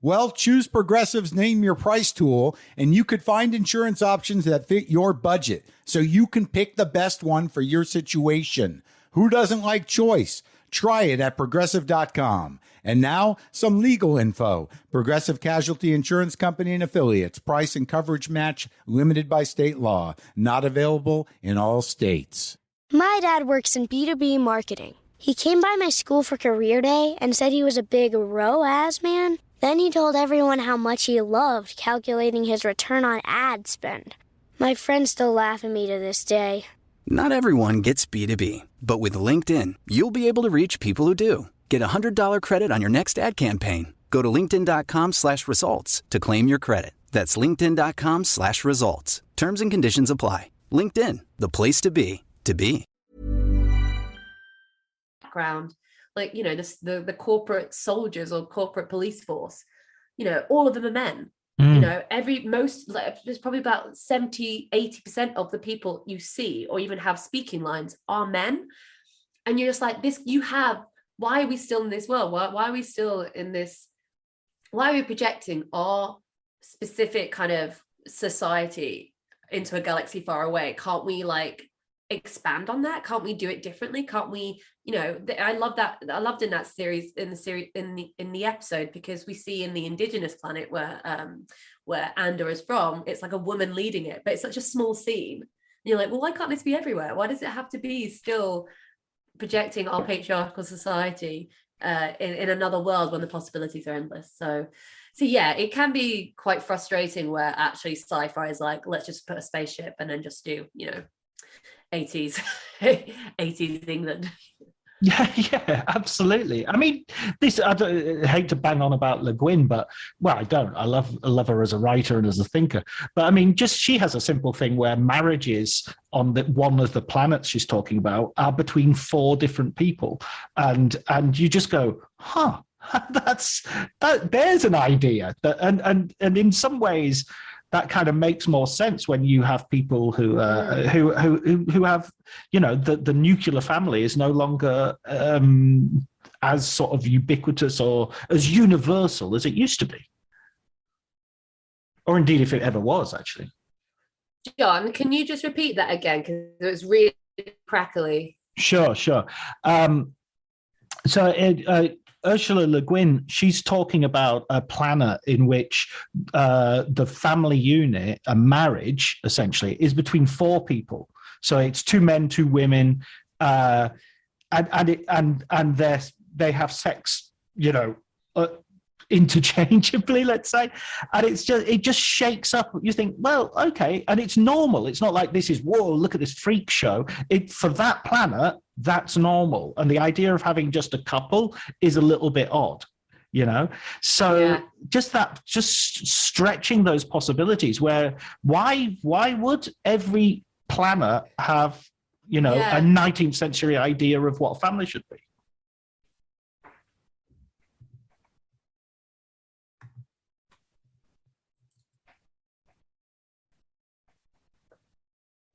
Well, choose Progressive's Name Your Price tool, and you could find insurance options that fit your budget, so you can pick the best one for your situation. Who doesn't like choice? Try it at Progressive.com. And now, some legal info. Progressive Casualty Insurance Company and Affiliates. Price and coverage match limited by state law. Not available in all states. My dad works in B2B marketing. He came by my school for career day and said he was a big ROAS man. Then he told everyone how much he loved calculating his return on ad spend. My friends still laugh at me to this day. Not everyone gets B2B, but with LinkedIn, you'll be able to reach people who do. Get $100 credit on your next ad campaign. Go to linkedin.com/results to claim your credit. That's linkedin.com/results. Terms and conditions apply. LinkedIn, the place to be, to be. Background, like, you know, the corporate soldiers or corporate police force, you know, all of them are men. You know, there's probably about 70-80% of the people you see or even have speaking lines are men. And you're just like, why are we still in this world? Why are we still in this? Why are we projecting our specific kind of society into a galaxy far away? Can't we like expand on that? Can't we do it differently? Can't we, you know, I loved in that series, in the episode, because we see in the indigenous planet where Anda is from, it's like a woman leading it, but it's such a small scene. And you're like, well, why can't this be everywhere? Why does it have to be still projecting our patriarchal society in another world when the possibilities are endless? So yeah, it can be quite frustrating where actually sci-fi is like, let's just put a spaceship and then just do, you know, 80s England. Yeah, absolutely. I mean, I hate to bang on about Le Guin, but, well, I don't. I love her as a writer and as a thinker. But I mean, just she has a simple thing where marriages on one of the planets she's talking about are between 4 different people. And you just go, huh, there's an idea. And in some ways, that kind of makes more sense when you have people who have, you know, the nuclear family is no longer as sort of ubiquitous or as universal as it used to be, or indeed if it ever was, actually. John, can you just repeat that again, because it was really crackly? Sure. Ursula Le Guin, she's talking about a planet in which the family unit, a marriage, essentially, is between 4 people. So it's 2 men, 2 women, and they have sex, you know, interchangeably, let's say, and it just shakes up. You think, well, okay, and it's normal. It's not like this is, whoa, look at this freak show. For that planet, that's normal, and the idea of having just a couple is a little bit odd, you know. So yeah. just stretching those possibilities. Where why would every planet have, you know, a 19th century idea of what a family should be?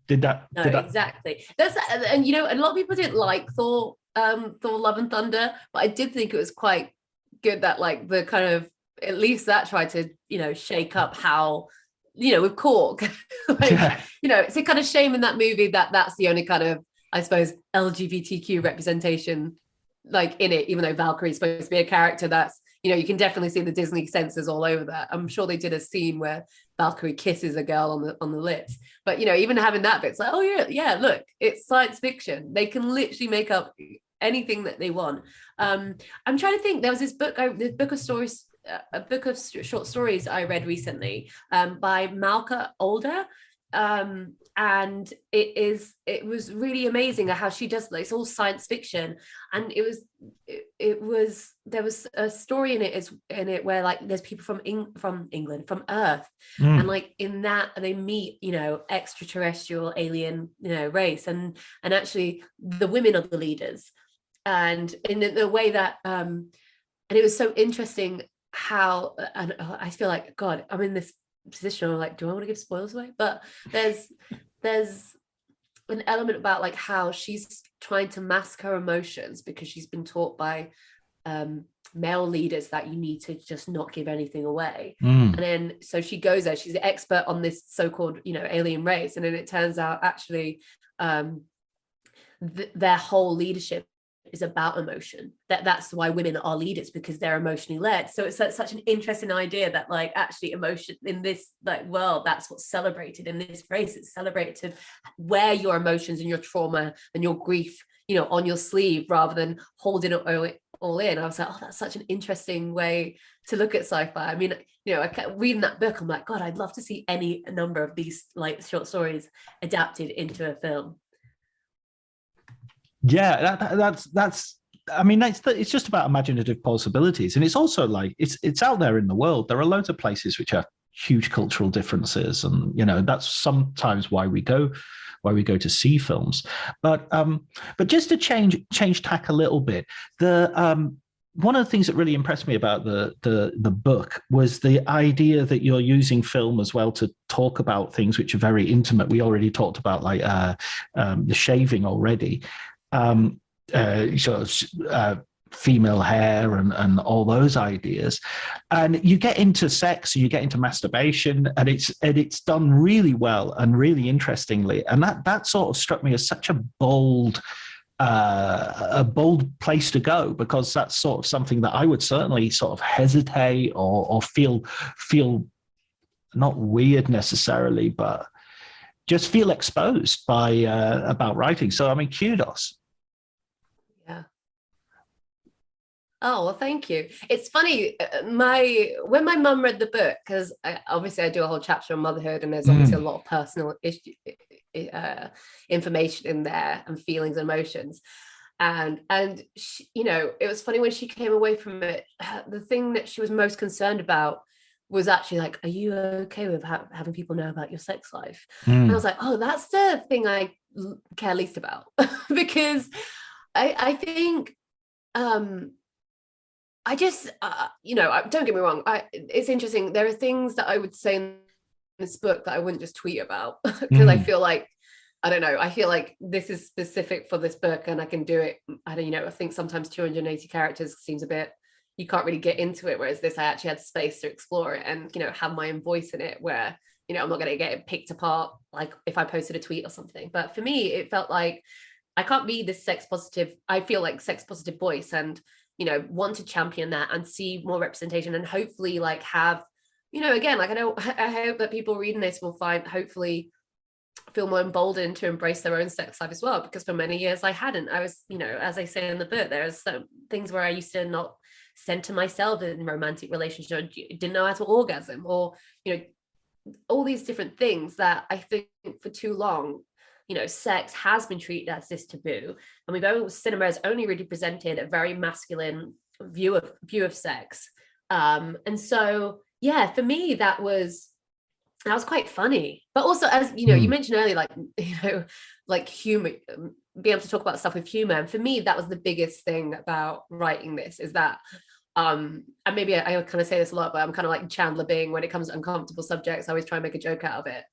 Exactly. And you know, a lot of people didn't like Thor Love and Thunder, but I did think it was quite good that, like, the kind of, at least that tried to, you know, shake up how, you know, with Cork, you know, it's a kind of shame in that movie that's the only kind of, I suppose, LGBTQ representation, like, in it, even though Valkyrie's supposed to be a character that's, you know, you can definitely see the Disney censors all over that. I'm sure they did a scene where Valkyrie kisses a girl on the lips. But, you know, even having that bit, it's like, oh, yeah, look, it's science fiction. They can literally make up anything that they want. I'm trying to think. There was this book of stories, a book of short stories I read recently by Malka Older. And it was really amazing how she does, like, it's all science fiction, and there was a story in it where, like, there's people from England, from Earth, and, like, in that, and they meet, you know, extraterrestrial alien, you know, race, and actually the women are the leaders, and in the way that and it was so interesting how, and I feel like, God, I'm in this position of, like, do I want to give spoilers away? But there's an element about, like, how she's trying to mask her emotions because she's been taught by male leaders that you need to just not give anything away. And then so she goes there, she's an expert on this so-called, you know, alien race, and then it turns out actually their whole leadership is about emotion. That's why women are leaders, because they're emotionally led. So it's such an interesting idea that, like, actually emotion in this, like, world, that's what's celebrated. In this race, it's celebrated to wear your emotions and your trauma and your grief, you know, on your sleeve, rather than holding it all in. I was like, oh, that's such an interesting way to look at sci-fi. I mean, you know, I kept reading that book, I'm like, God, I'd love to see any number of these, like, short stories adapted into a film. Yeah, that's. I mean, it's just about imaginative possibilities, and it's also like it's out there in the world. There are loads of places which are huge cultural differences, and that's sometimes why we go to see films. But just to change tack a little bit, one of the things that really impressed me about the book was the idea that you're using film as well to talk about things which are very intimate. We already talked about like the shaving already, female hair and all those ideas, and you get into sex, you get into masturbation, and it's done really well and really interestingly, and that sort of struck me as such a bold place to go, because that's sort of something that I would certainly sort of hesitate or feel not weird necessarily, but just feel exposed by about writing. So I mean, kudos. Yeah. Oh, well, thank you. It's funny, when my mum read the book, because obviously I do a whole chapter on motherhood, and there's obviously a lot of personal information in there, and feelings and emotions. And she, it was funny when she came away from it, the thing that she was most concerned about was actually like, are you okay with having people know about your sex life? And I was like, oh, that's the thing I care least about. Because I think I just, don't get me wrong. It's interesting. There are things that I would say in this book that I wouldn't just tweet about, because I feel like, I don't know, I feel like this is specific for this book and I can do it. I don't, I think sometimes 280 characters seems a bit, you can't really get into it. Whereas this, I actually had space to explore it and, have my own voice in it, where, I'm not going to get it picked apart, like if I posted a tweet or something. But for me, it felt like I can't be this sex positive. I feel like sex positive voice, and want to champion that and see more representation, and hopefully like have, again, like I hope that people reading this will hopefully feel more emboldened to embrace their own sex life as well, because for many years I hadn't. I was, as I say in the book, there's some things where I used to not center myself in romantic relationships, didn't know how to orgasm, or all these different things that I think for too long, sex has been treated as this taboo, and cinema has only really presented a very masculine view of sex, and so yeah, for me that was quite funny. But also, as you mentioned earlier, like humor, being able to talk about stuff with humor, and for me that was the biggest thing about writing this, is that and maybe I kind of say this a lot, but I'm kind of like Chandler Bing when it comes to uncomfortable subjects. I always try and make a joke out of it.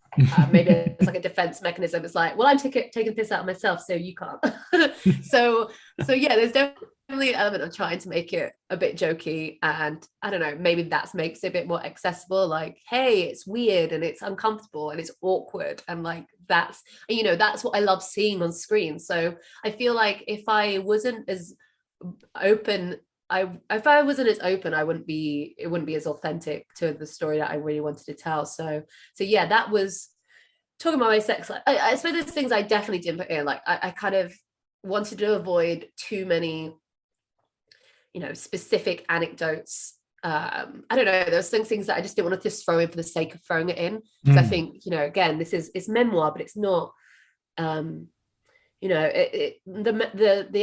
Maybe it's like a defense mechanism. It's like, well, I'm taking piss out of myself, so you can't. so yeah, there's definitely an element of trying to make it a bit jokey, and I don't know, maybe that makes it a bit more accessible. Like, hey, it's weird and it's uncomfortable and it's awkward, and like that's what I love seeing on screen. So I feel like if I wasn't as open, if I wasn't as open, it wouldn't be as authentic to the story that I really wanted to tell. So yeah, that was talking about my sex life. I suppose there's things I definitely didn't put in. Like I kind of wanted to avoid too many, specific anecdotes. I don't know, there's things that I just didn't want to just throw in for the sake of throwing it in. Because I think, again, it's memoir, but it's not, the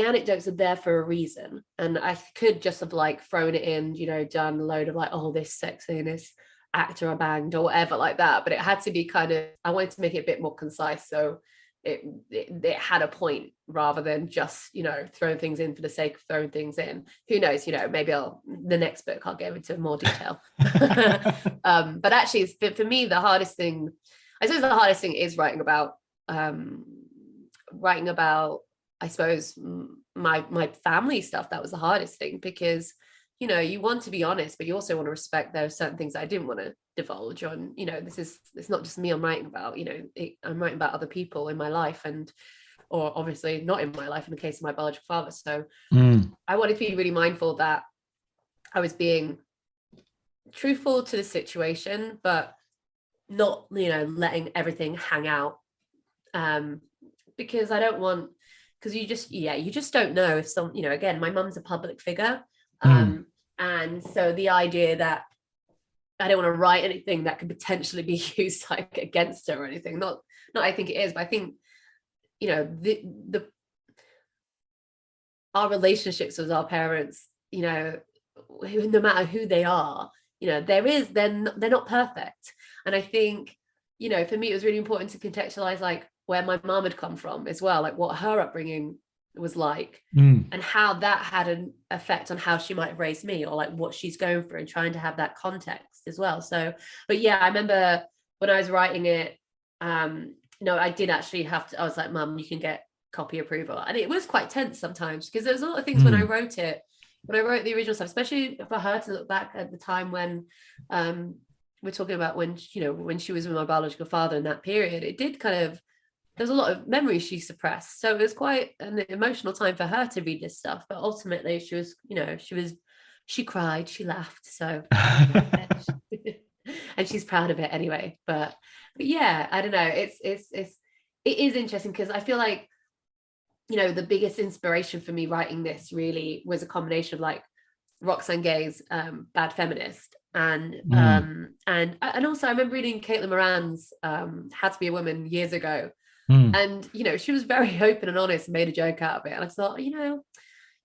anecdotes are there for a reason, and I could just have like thrown it in, done a load of like, oh, this sexy and this actor I banged or whatever like that, but it had to be kind of, I wanted to make it a bit more concise, so it had a point rather than just throwing things in for the sake of throwing things in. Who knows, maybe the next book I'll go into more detail. But actually for me the hardest thing is writing about I suppose my family stuff. That was the hardest thing, because you want to be honest, but you also want to respect there are certain things I didn't want to divulge on. It's not just me I'm writing about. I'm writing about other people in my life, or obviously not in my life in the case of my biological father. So I wanted to be really mindful that I was being truthful to the situation, but not letting everything hang out, because I don't want, because you just don't know if some, again, my mum's a public figure. And so the idea that I don't want to write anything that could potentially be used like against her or anything, not I think it is, but I think, our relationships with our parents, no matter who they are, you know, they're not perfect. And I think, you know, for me, it was really important to contextualize like where my mom had come from as well, like what her upbringing was like, and how that had an effect on how she might have raised me, or like what she's going through, and trying to have that context as well. So, but yeah, I remember when I was writing it, no, I did actually have to, I was like, Mum, you can get copy approval. And it was quite tense sometimes, because there's a lot of things when I wrote the original stuff, especially for her to look back at the time when we're talking about when, you know, when she was with my biological father in that period, it did kind of, there's a lot of memories she suppressed. So it was quite an emotional time for her to read this stuff. But ultimately she was, you know, she cried, she laughed. So, and she's proud of it anyway. But yeah, I don't know. It is interesting, because I feel like, you know, the biggest inspiration for me writing this really was a combination of like Roxane Gay's Bad Feminist, and also I remember reading Caitlin Moran's How to Be a Woman years ago. And, you know, she was very open and honest and made a joke out of it. And I thought, you know,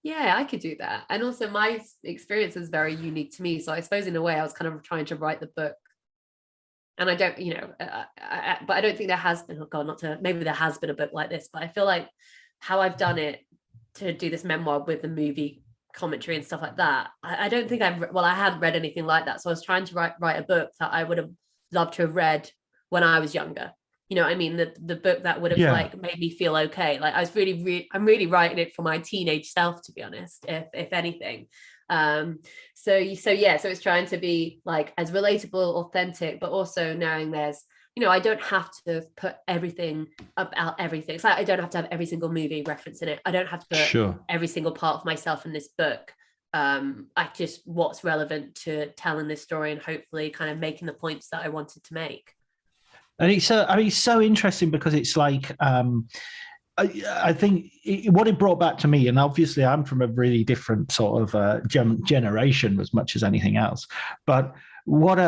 yeah, I could do that. And also my experience is very unique to me. So I suppose in a way I was kind of trying to write the book. And I don't, you know, but I don't think there has been, maybe there has been a book like this, but I feel like how I've done it to do this memoir with the movie commentary and stuff like that, I don't think I hadn't read anything like that. So I was trying to write a book that I would have loved to have read when I was younger. You know what I mean? The book that would have like made me feel okay. Like I was I'm really writing it for my teenage self, to be honest, if anything. So it's trying to be like as relatable, authentic, but also knowing there's, you know, I don't have to put everything about everything. It's like I don't have to have every single movie reference in it. I don't have to put every single part of myself in this book. I just what's relevant to telling this story and hopefully kind of making the points that I wanted to make. And it's so interesting, because it's like I think what it brought back to me, and obviously I'm from a really different sort of generation as much as anything else, but what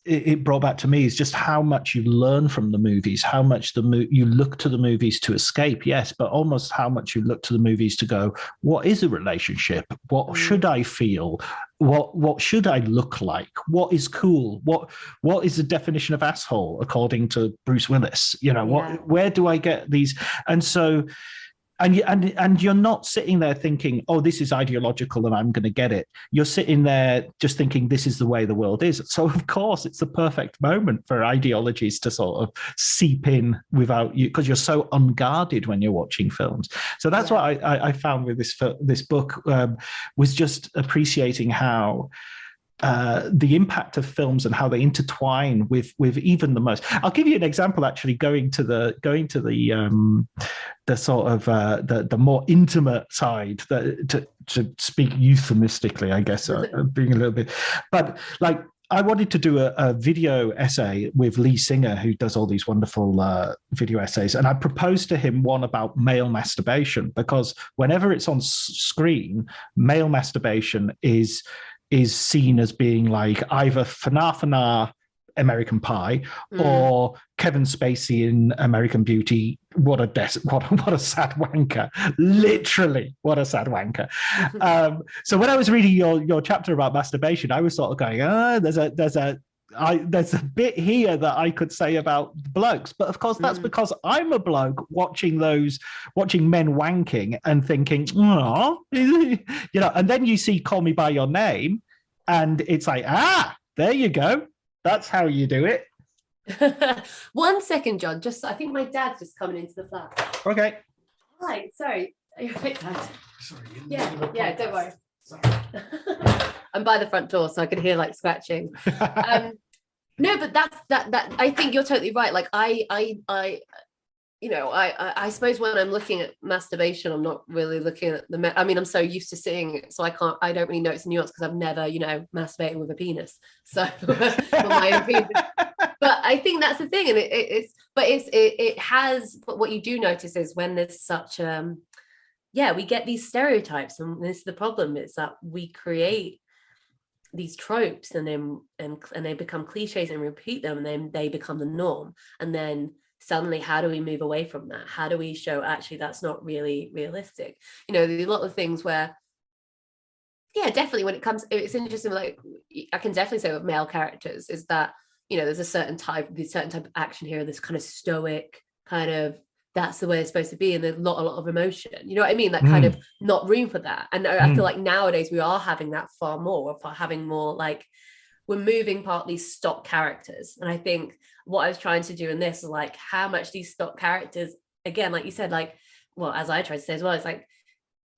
it brought back to me is just how much you learn from the movies, how much you look to the movies to escape, yes, but almost how much you look to the movies to go, what is a relationship? What should I feel? What should I look like? What is cool? What is the definition of asshole according to Bruce Willis? You know, where do I get these? And so, and you're not sitting there thinking, oh, this is ideological and I'm going to get it. You're sitting there just thinking this is the way the world is. So of course it's the perfect moment for ideologies to sort of seep in without you, because you're so unguarded when you're watching films. So that's what I found with this book, was just appreciating how the impact of films and how they intertwine with even the most. I'll give you an example. Actually, going to the sort of the more intimate side, to speak euphemistically, I guess, being a little bit, but like. I wanted to do a video essay with Lee Singer, who does all these wonderful video essays. And I proposed to him one about male masturbation, because whenever it's on screen, male masturbation is seen as being like either Fana American Pie or Kevin Spacey in American Beauty. What a sad wanker! Literally, what a sad wanker. So when I was reading your chapter about masturbation, I was sort of going, there's a bit here that I could say about blokes, but of course that's because I'm a bloke watching men wanking and thinking, oh, you know. And then you see Call Me by Your Name, and it's like, there you go. That's how you do it. 1 second, John. I think my dad's just coming into the flat. Okay. Right. Sorry. Are you right, Dad? Sorry. Yeah. Don't worry. Sorry. I'm by the front door, so I can hear like scratching. No, but that. I think you're totally right. Like I suppose when I'm looking at masturbation, I'm not really looking at I'm so used to seeing it, so I don't really notice the nuance, because I've never, masturbated with a penis. So my own penis. But I think that's the thing, and but what you do notice is when there's such we get these stereotypes, and this is the problem, is that we create these tropes and they become cliches and repeat them, and then they become the norm, and then suddenly, how do we move away from that? How do we show actually that's not really realistic? There's a lot of things where Yeah, definitely. When it comes, it's interesting. Like, I can definitely say with male characters is that, you know, there's a certain type of action here, this kind of stoic kind of, that's the way it's supposed to be, and there's not a lot of emotion. You know what I mean? Like, kind of not room for that. And I feel like nowadays we are having that far more. We're having more like, we're moving part these stock characters. And I think what I was trying to do in this is like how much these stock characters, again, like you said, like, well, as I tried to say as well, it's like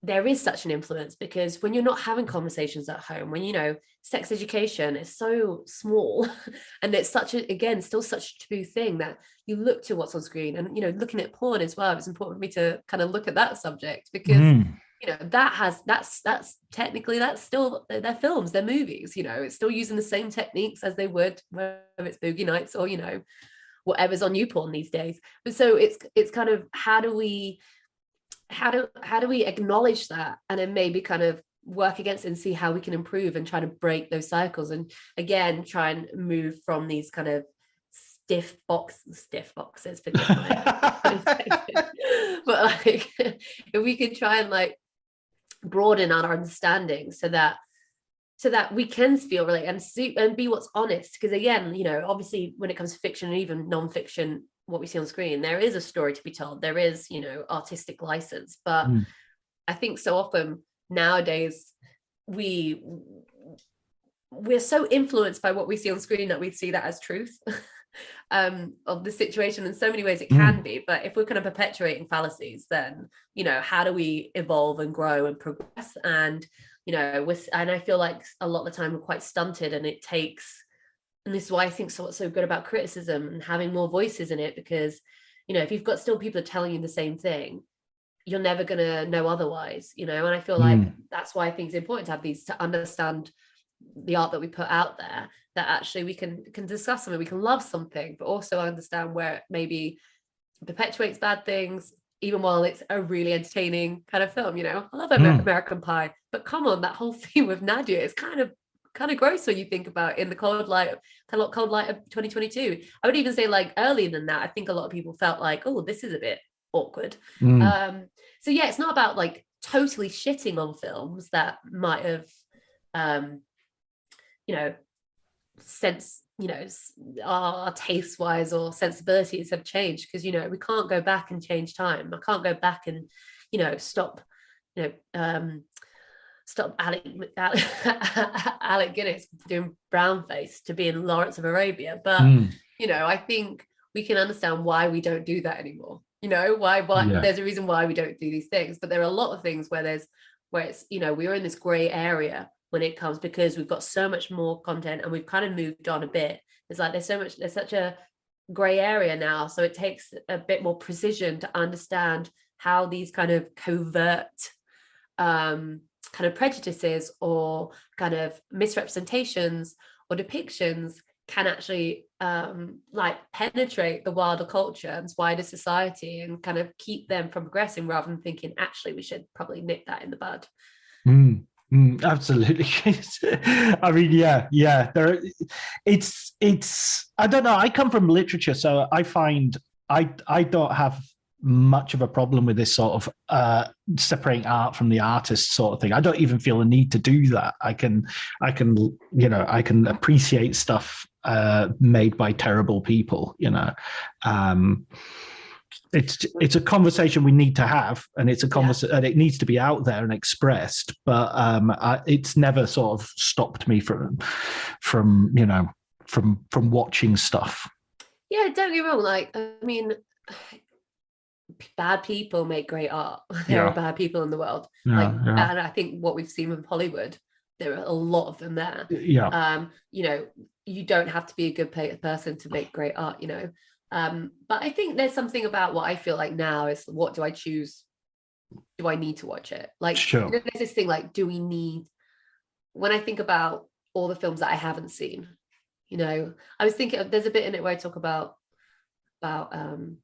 there is such an influence, because when you're not having conversations at home, when, you know, sex education is so small and it's such a, again, still such a taboo thing, that you look to what's on screen. And, you know, looking at porn as well, it's important for me to kind of look at that subject, because you know, that's technically, that's still, they're films, they're movies, you know, it's still using the same techniques as they would, whether it's Boogie Nights or, you know, whatever's on YouPorn these days. But so it's kind of, how do we acknowledge that, and then maybe kind of work against it and see how we can improve and try to break those cycles, and again try and move from these kind of stiff boxes, forgive my but like if we could try and like broaden our understanding so that we can feel really and be what's honest, because again, you know, obviously when it comes to fiction and even non-fiction, what we see on screen, there is a story to be told, there is, you know, artistic license, but I think so often nowadays we're so influenced by what we see on screen that we see that as truth of the situation. In so many ways it can be, but if we're kind of perpetuating fallacies, then, you know, how do we evolve and grow and progress? And, you know, and I feel like a lot of the time we're quite stunted, and it takes, and this is why I think what's so good about criticism and having more voices in it, because, you know, if you've got still people telling you the same thing, you're never going to know otherwise, you know. And I feel like that's why I think it's important to have these, to understand the art that we put out there, that actually we can discuss something, we can love something, but also understand where it maybe perpetuates bad things, even while it's a really entertaining kind of film. You know, I love American Pie, but come on, that whole scene with Nadia is kind of gross when you think about it in the cold light of 2022. I would even say like earlier than that, I think a lot of people felt like, oh, this is a bit awkward. So yeah, it's not about like totally shitting on films that might have you know, sense, you know, our taste wise or sensibilities have changed, because, you know, we can't go back and change time. I can't go back and, you know, stop Alec Guinness doing brownface to be in Lawrence of Arabia, but you know, I think we can understand why we don't do that anymore. You know, why there's a reason why we don't do these things, but there are a lot of things where it's, you know, we're in this gray area when it comes, because we've got so much more content and we've kind of moved on a bit. It's like there's such a gray area now, so it takes a bit more precision to understand how these kind of covert kind of prejudices or kind of misrepresentations or depictions can actually like penetrate the wider culture and wider society and kind of keep them from progressing, rather than thinking actually we should probably nip that in the bud. Absolutely. I mean, yeah. It's. I don't know. I come from literature, so I find I don't have much of a problem with this sort of separating art from the artist sort of thing. I don't even feel a need to do that. I can appreciate stuff made by terrible people. You know. It's a conversation we need to have, and it's a conversation, and it needs to be out there and expressed. But it's never sort of stopped me from watching stuff. Yeah, don't get me wrong. Like, I mean, bad people make great art. There are bad people in the world, and I think what we've seen with Hollywood, there are a lot of them there. You know, you don't have to be a good person to make great art. You know. But I think there's something about what I feel like now is, what do I choose? Do I need to watch it? Like, you know, there's this thing like, do we need, when I think about all the films that I haven't seen, you know, I was thinking there's a bit in it where I talk about in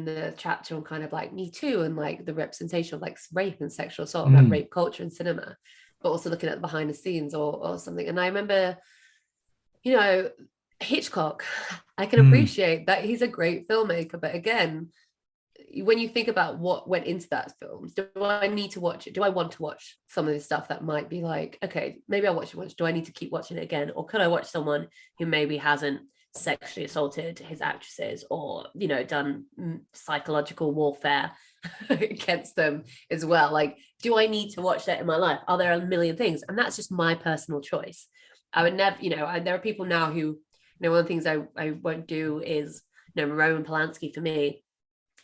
the chapter on kind of like Me Too and like the representation of like rape and sexual assault and rape culture in cinema, but also looking at the behind the scenes or something. And I remember, you know, Hitchcock, I can appreciate that he's a great filmmaker, but again, when you think about what went into that film, do I need to watch it? Do I want to watch some of the stuff that might be like, okay, maybe I'll watch it once. Do I need to keep watching it again? Or could I watch someone who maybe hasn't sexually assaulted his actresses or, you know, done psychological warfare against them as well? Like, do I need to watch that in my life? Are there a million things? And that's just my personal choice. I would never, you know, there are people now who, you know, one of the things I won't do is, you know, Roman Polanski for me,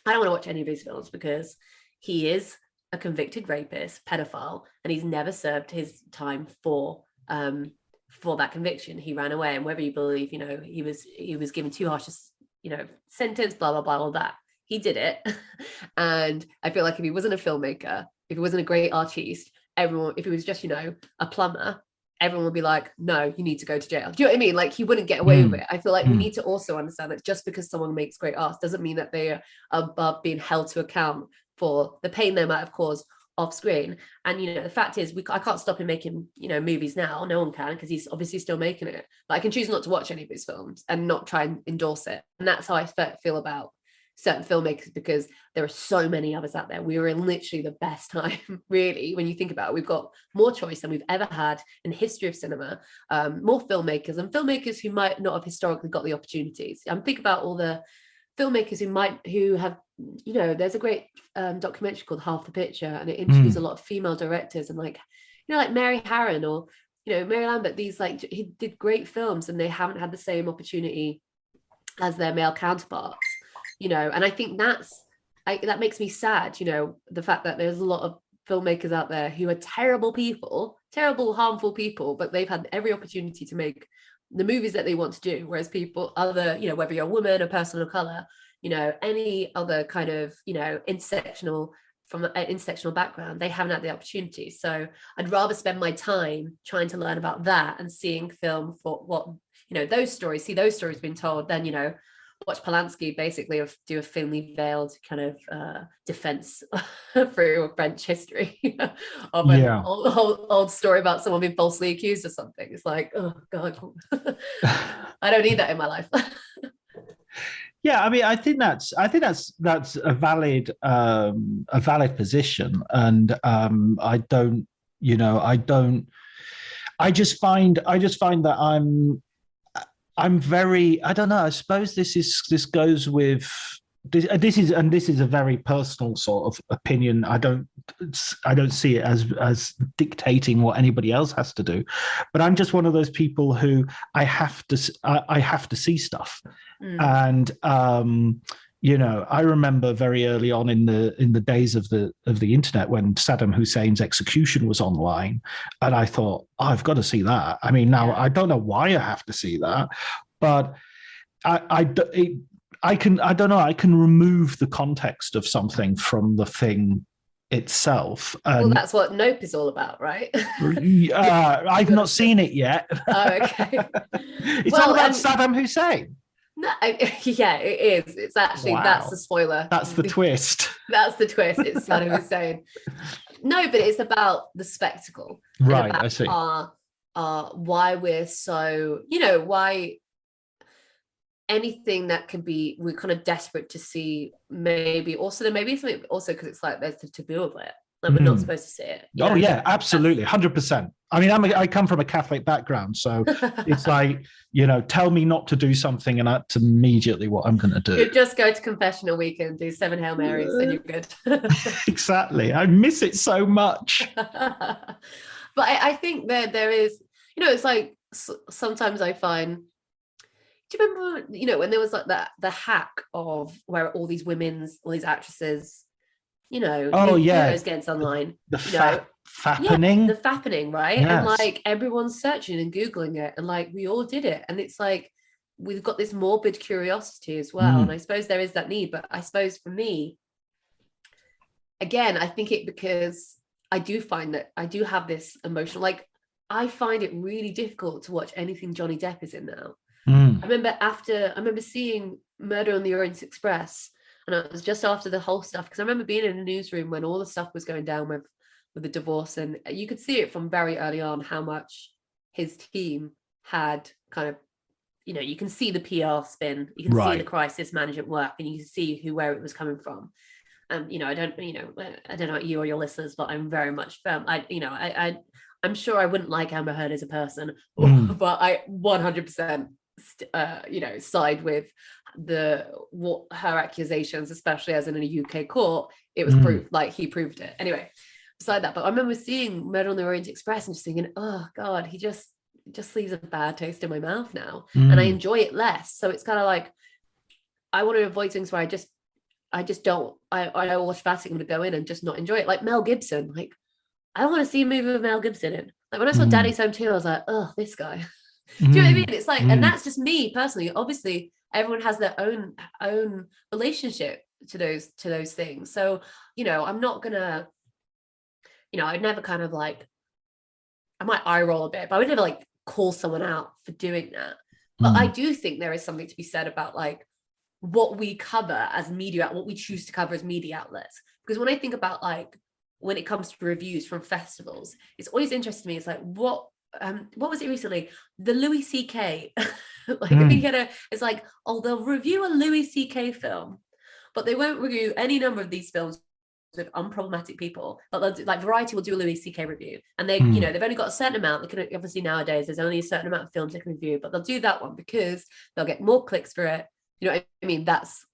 I don't want to watch any of his films because he is a convicted rapist, pedophile, and he's never served his time for that conviction. He ran away, and whether you believe, you know, he was given too harsh, you know, sentence, blah blah blah, all that. He did it, and I feel like if he wasn't a filmmaker, if he wasn't a great artiste, everyone, if he was just, you know, a plumber, everyone would be like, no, you need to go to jail. Do you know what I mean? Like, he wouldn't get away with it. I feel like we need to also understand that just because someone makes great art doesn't mean that they are above being held to account for the pain they might have caused off screen. And, you know, the fact is, I can't stop him making, you know, movies now. No one can, because he's obviously still making it. But I can choose not to watch any of his films and not try and endorse it. And that's how I feel about certain filmmakers, because there are so many others out there. We were in literally the best time, really, when you think about it. We've got more choice than we've ever had in the history of cinema, more filmmakers, and filmmakers who might not have historically got the opportunities. I'm thinking about all the filmmakers who have, you know, there's a great documentary called Half the Picture, and it interviews a lot of female directors, and like, you know, like Mary Harron or, you know, Mary Lambert, these, like, he did great films and they haven't had the same opportunity as their male counterparts. You know, and I think that makes me sad, you know, the fact that there's a lot of filmmakers out there who are terrible people, terrible, harmful people, but they've had every opportunity to make the movies that they want to do. Whereas people, other, you know, whether you're a woman, a person of color, you know, any other kind of, you know, from an intersectional background, they haven't had the opportunity. So I'd rather spend my time trying to learn about that and seeing film for what, you know, those stories being told, than, you know, watch Polanski basically do a thinly veiled kind of defense through French history of an old story about someone being falsely accused of something. It's like, oh God, I don't need that in my life. Yeah, I mean, I think that's a valid position, and I just find that I'm very, I don't know, I suppose this goes with this is a very personal sort of opinion. I don't see it as dictating what anybody else has to do, but I'm just one of those people who I have to see stuff. And you know, I remember very early on in the days of the internet when Saddam Hussein's execution was online, and I thought, oh, I've got to see that. I mean, now I don't know why I have to see that, but I don't know. I can remove the context of something from the thing itself. Well, that's what Nope is all about, right? I've not seen it yet. Oh, okay. It's all about Saddam Hussein. No, yeah, it is. It's actually, that's the spoiler. That's the twist. That's the twist. It's Saddam Hussein. No, but it's about the spectacle. Right, I see. Why we're so, you know, why anything that can be, we're kind of desperate to see, maybe also, there may be something also because it's like there's the taboo of it. Like, we're not supposed to see it. Oh, yeah, absolutely. 100%. I mean, I come from a Catholic background, so it's like, you know, tell me not to do something and that's immediately what I'm going to do. You just go to confessional weekend, do 7 Hail Marys, and you're good. Exactly. I miss it so much. But I think there is, you know, it's like sometimes I find, do you remember, you know, when there was like the hack of where all these actresses, you know, against online, the fappening, the fappening, right? Yes. And like everyone's searching and googling it, and like we all did it, and it's like we've got this morbid curiosity as well. And I suppose there is that need, but I suppose for me, again, I think because I do find that I do have this emotional, like I find it really difficult to watch anything Johnny Depp is in now. I remember seeing Murder on the Orient Express. And it was just after the whole stuff, because I remember being in a newsroom when all the stuff was going down with the divorce, and you could see it from very early on how much his team had kind of, you can see the PR spin, you can see the crisis management work, and you can see where it was coming from. I don't know about you or your listeners, but I'm very much I'm sure I wouldn't like Amber Heard as a person, but I 100% side with what her accusations, especially as in a UK court, it was proof, like he proved it. Anyway, beside that, but I remember seeing Murder on the Orient Express and just thinking, oh God, he just leaves a bad taste in my mouth now, and I enjoy it less. So it's kind of like I want to avoid things where I just don't. I automatically going to go in and just not enjoy it. Like Mel Gibson, like I don't want to see a movie with Mel Gibson in. Like when I saw Daddy's Home 2, I was like, oh, this guy. Do you know what I mean? It's like, and that's just me personally. Obviously, everyone has their own relationship to those things. So, I'm not gonna, I'd never kind of like, I might eye roll a bit, but I would never like call someone out for doing that. But I do think there is something to be said about like what we cover as media, what we choose to cover as media outlets. Because when I think about like, when it comes to reviews from festivals, it's always interesting to me. It's like, what was it recently? The Louis C.K. It's like, oh, they'll review a Louis C.K. film, but they won't review any number of these films with unproblematic people. But like Variety will do a Louis C.K. review, and they, they've only got a certain amount. They can obviously nowadays there's only a certain amount of films they can review, but they'll do that one because they'll get more clicks for it. You know what I mean? That's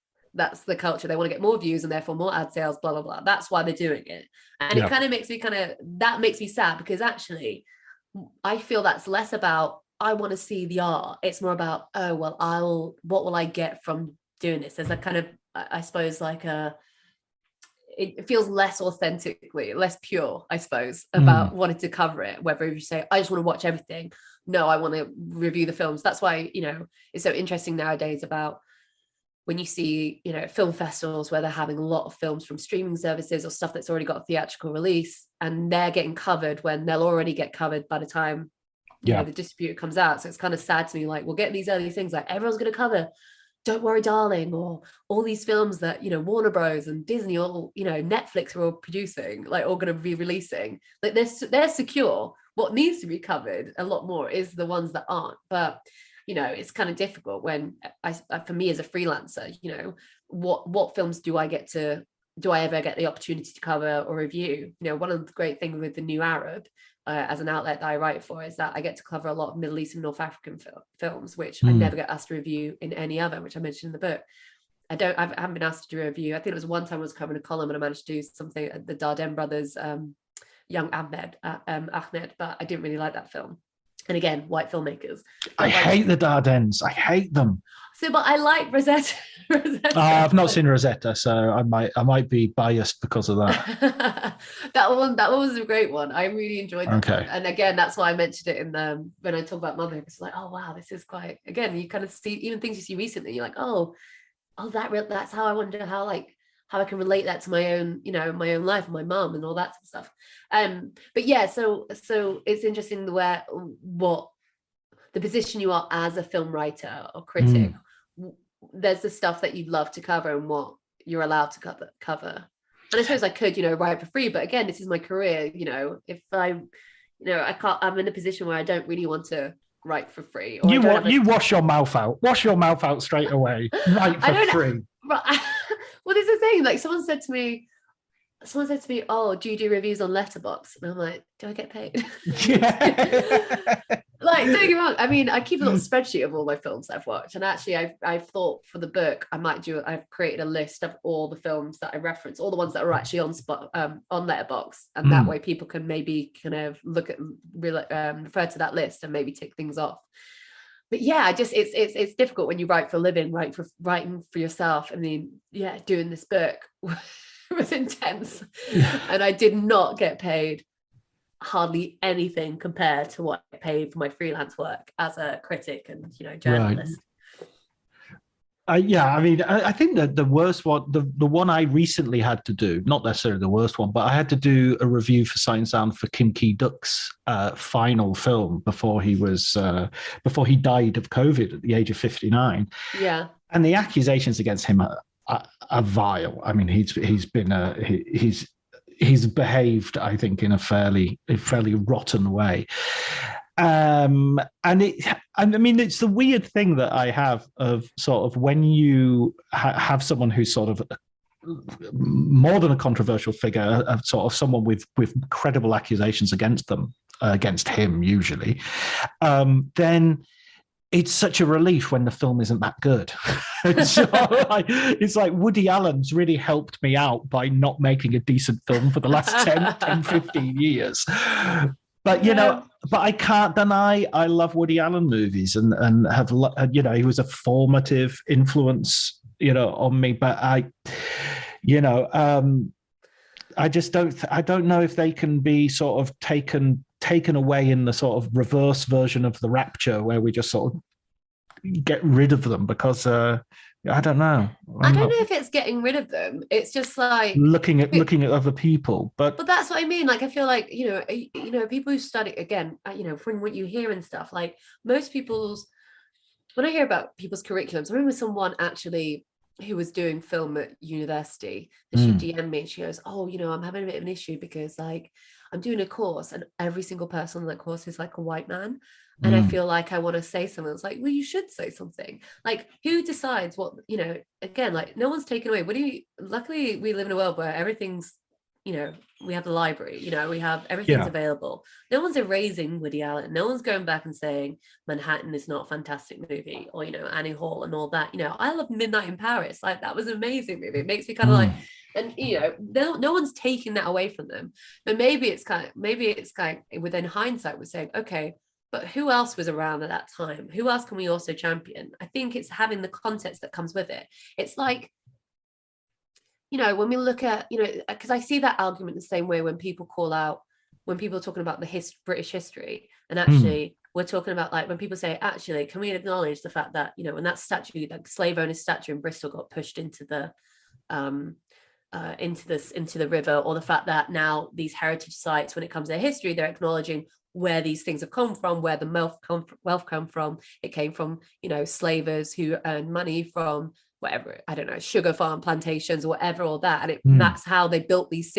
the culture. They want to get more views and therefore more ad sales, blah, blah, blah. That's why they're doing it. And it kind of makes me sad, because actually I feel that's less about, I want to see the art. It's more about, oh, well, what will I get from doing this? There's a kind of, I suppose, like it feels less authentically, less pure, I suppose, about wanting to cover it. Whether you say, I just want to watch everything. No, I want to review the films. That's why, it's so interesting nowadays about when you see, film festivals where they're having a lot of films from streaming services or stuff that's already got a theatrical release, and they're getting covered when they'll already get covered by the time the distributor comes out. So it's kind of sad to me, like, we'll get these early things like everyone's going to cover Don't Worry Darling, or all these films that, Warner Bros and Disney, or, Netflix are all producing, like all going to be releasing. Like they're secure. What needs to be covered a lot more is the ones that aren't. But it's kind of difficult when for me as a freelancer, what films do I ever get the opportunity to cover or review? One of the great things with the New Arab as an outlet that I write for is that I get to cover a lot of Middle East and North African films, which I never get asked to review in any other, which I mentioned in the book. I haven't been asked to do a review. I think it was one time I was covering a column and I managed to do something at the Dardenne brothers, Young Ahmed, but I didn't really like that film. And again, white filmmakers. I hate the Dardennes. I hate them. So, but I like Rosetta. I've not seen Rosetta, so I might be biased because of that. that one was a great one. I really enjoyed that. Okay. One. And again, that's why I mentioned it in when I talk about motherhood. It's like, oh wow, this is quite. Again, you kind of see even things you see recently. You're like, oh, that's how I wonder how I can relate that to my own, my own life, my mom and all that sort of stuff. But yeah, so it's interesting what the position you are as a film writer or critic. There's the stuff that you'd love to cover and what you're allowed to cover. And I suppose I could, write for free, but again, this is my career. If I can't, I'm in a position where I don't really want to write for free. Or you wash your mouth out. Wash your mouth out straight away. Write for free. Well, this is the thing. Like someone said to me, "Oh, do you do reviews on Letterboxd?" And I'm like, "Do I get paid?" Like, don't get me wrong. I mean, I keep a little spreadsheet of all my films I've watched, and actually, I've thought for the book I've created a list of all the films that I reference, all the ones that are actually on Letterboxd, and that way people can maybe kind of look at refer to that list and maybe tick things off. But yeah, it's difficult when you write for a living, writing for yourself. I mean, yeah, doing this book was intense, and I did not get paid hardly anything compared to what I paid for my freelance work as a critic and journalist. Right. I think that the worst one, the one I recently had to do, not necessarily the worst one, but I had to do a review for Sight and Sound for Kim Ki-duk's final film before he died of COVID at the age of 59. Yeah. And the accusations against him are vile. I mean, he's behaved, I think, in a fairly rotten way. I mean, it's the weird thing that I have of sort of when you have someone who's sort of more than a controversial figure, of sort of someone with credible accusations against them, against him usually, then it's such a relief when the film isn't that good. It's like Woody Allen's really helped me out by not making a decent film for the last 10, 15 years. But, but I can't deny I love Woody Allen movies and have, he was a formative influence, on me. But I just I don't know if they can be sort of taken away in the sort of reverse version of The Rapture, where we just sort of get rid of them, because I don't know. I don't know if it's getting rid of them. It's just like looking at other people, but that's what I mean. Like, I feel like people who study, again, from what you hear and stuff, like most people's, when I hear about people's curriculums, I remember someone actually who was doing film at university, and she DM'd me and she goes, "Oh, I'm having a bit of an issue because like I'm doing a course and every single person on that course is like a white man. And I feel like I want to say something." It's like, well, you should say something. Like, who decides what, again, like no one's taken away. Luckily we live in a world where everything's, we have the library, we have everything's available. No one's erasing Woody Allen. No one's going back and saying Manhattan is not a fantastic movie, or, Annie Hall and all that. I love Midnight in Paris. Like, that was an amazing movie. It makes me kind of like, and no one's taking that away from them. But maybe it's kind of within hindsight, we're saying, okay, but who else was around at that time? Who else can we also champion? I think it's having the context that comes with it. It's like, when we look at, because I see that argument the same way when people are talking about the British history, and actually we're talking about, like, when people say, actually, can we acknowledge the fact that, when that statue, that slave owner's statue in Bristol got pushed into the river, or the fact that now these heritage sites, when it comes to their history, they're acknowledging where these things have come from, where the wealth come from. It came from, slavers who earned money from whatever, I don't know, sugar farm plantations or whatever, all that. And that's how they built these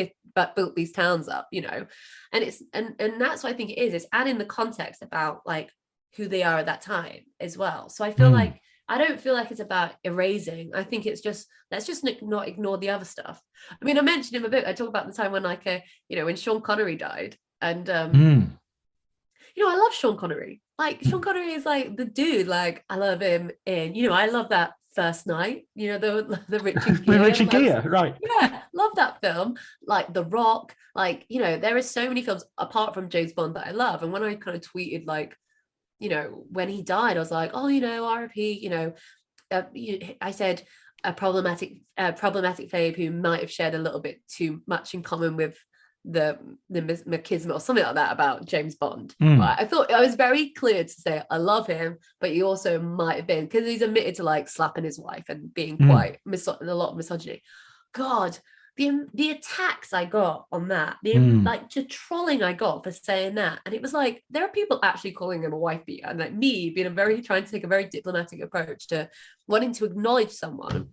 towns up, and it's, and that's what I think it is. It's adding the context about like who they are at that time as well. So I feel like, I don't feel like it's about erasing. I think it's just, let's just not ignore the other stuff. I mean, I mentioned in my book, I talk about the time when when Sean Connery died, and I love Sean Connery. Like, Sean Connery is like the dude. Like, I love him in, I love that First Night, the Richard Gere. Richard Gere, right. Yeah, love that film. Like The Rock, like, there are so many films apart from James Bond that I love. And when I kind of tweeted, like, when he died, I was like, oh, RIP, I said a problematic babe who might have shared a little bit too much in common with the machismo or something like that about James Bond. Right? I thought I was very clear to say I love him, but he also might have been, because he's admitted to like slapping his wife and being quite a lot of misogyny. God, the attacks I got on that, like the trolling I got for saying that, and it was like, there are people actually calling him a wife beater, and like me being trying to take a very diplomatic approach to wanting to acknowledge someone,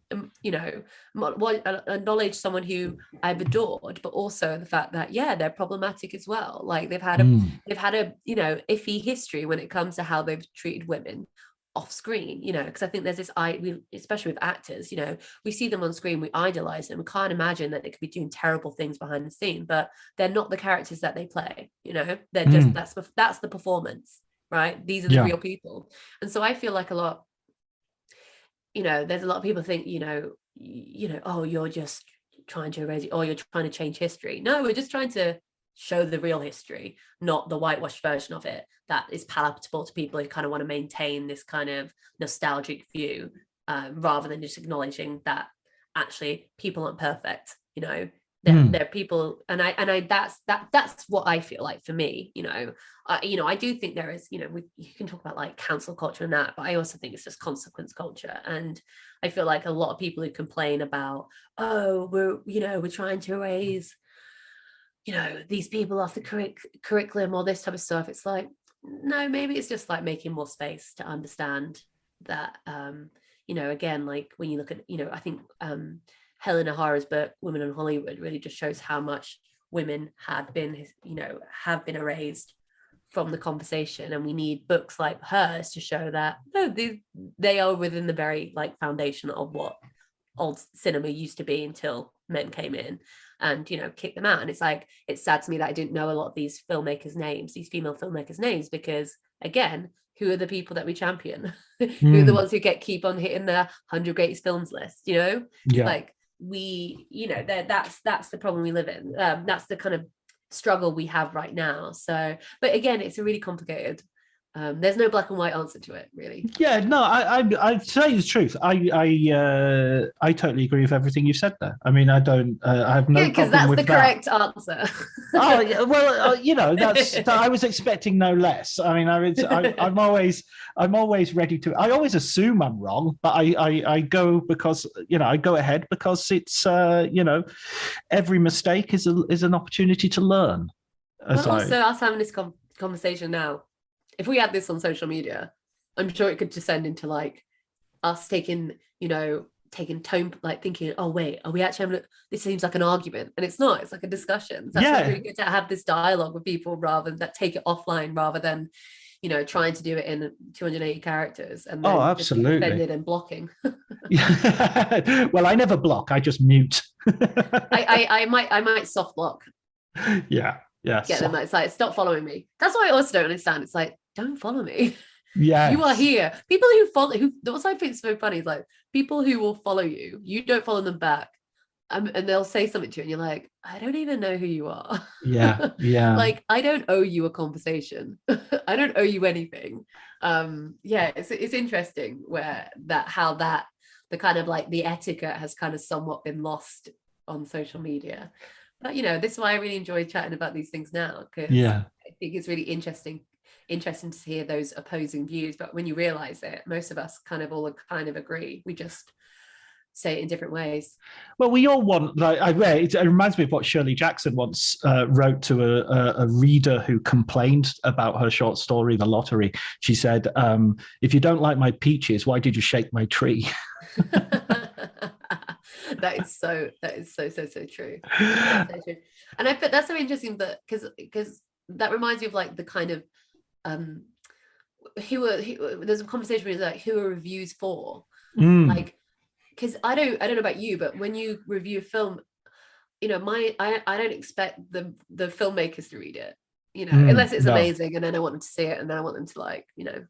acknowledge someone who I've adored, but also the fact that they're problematic as well. Like, they've had a iffy history when it comes to how they've treated women off screen, because I think there's this, especially with actors, we see them on screen, we idolize them, we can't imagine that they could be doing terrible things behind the scene, but they're not the characters that they play, they're just, that's the performance, right? These are the real people. And so I feel like a lot, there's a lot of people think, oh, you're just trying to erase it, or you're trying to change history. No, we're just trying to show the real history, not the whitewashed version of it that is palatable to people who kind of want to maintain this kind of nostalgic view, rather than just acknowledging that actually people aren't perfect. They're people, and that's what I feel like for me. I do think there is, you can talk about like cancel culture and that, but I also think it's just consequence culture. And I feel like a lot of people who complain about, oh, we're trying to raise these people off the curriculum, all this type of stuff. It's like, no, maybe it's just like making more space to understand that, again, like when you look at, I think Helen O'Hara's book, Women in Hollywood, really just shows how much women have been erased from the conversation, and we need books like hers to show that no, they are within the very like foundation of what old cinema used to be until men came in and, you know, kicked them out. And it's like, it's sad to me that I didn't know a lot of these filmmakers' names, these female filmmakers' names, because again, who are the people that we champion? Who are the ones who keep on hitting the 100 greatest films list, you know? Yeah. Like we, you know, that's the problem we live in. That's the kind of struggle we have right now. So, but again, it's a really complicated, there's no black and white answer to it, really. Yeah, no, I tell you the truth. I totally agree with everything you said there. I mean, I have no because problem that's with the that. correct answer. Oh yeah, well, you know, I was expecting no less. I mean, I'm always ready to. I always assume I'm wrong, but I go because, you know, I go ahead because it's you know, every mistake is an opportunity to learn. Well, also us having this conversation now, if we had this on social media, I'm sure it could descend into like us taking tone, like thinking, oh wait, are we actually having this seems like an argument, and it's not. It's like a discussion. So that's really good to have this dialogue with people rather than take it offline, rather than, you know, trying to do it in 280 characters and then absolutely offended and blocking. Well, I never block. I just mute. I might soft block. Yeah. Get them. It's like, stop following me. That's what I also don't understand. It's like, don't follow me. Yeah, you are here. People who follow, what I think is so funny is like people who will follow you, you don't follow them back, and they'll say something to you and you're like, I don't even know who you are. Yeah Like, I don't owe you a conversation. I don't owe you anything. It's interesting how the kind of like the etiquette has kind of somewhat been lost on social media. But, you know, this is why I really enjoy chatting about these things now, because I think it's really interesting to hear those opposing views. But when you realize it, most of us kind of agree. We just say it in different ways. Well, we all want, like, it reminds me of what Shirley Jackson once wrote to a reader who complained about her short story, The Lottery. She said, if you don't like my peaches, why did you shake my tree? That is so true. So true. And I think that's so interesting, that because that reminds me of like the kind of there's a conversation where it's like, who are reviews for? Like, because I don't know about you, but when you review a film, you know, I don't expect the filmmakers to read it, you know, unless it's amazing, and then I want them to see it, and then I want them to, like, you know,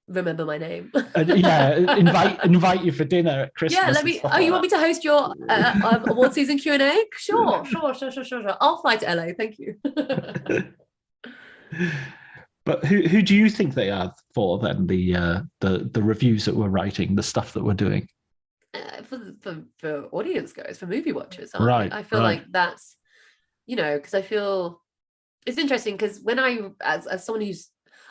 remember my name. Invite you for dinner at Christmas. Yeah, you want me to host your award season Q&A? Sure. I'll fly to LA, thank you. But who do you think they are for then? The reviews that we're writing, the stuff that we're doing. For audience goers, for movie watchers, right? I feel like that's, you know, because I feel it's interesting, because when as someone who's,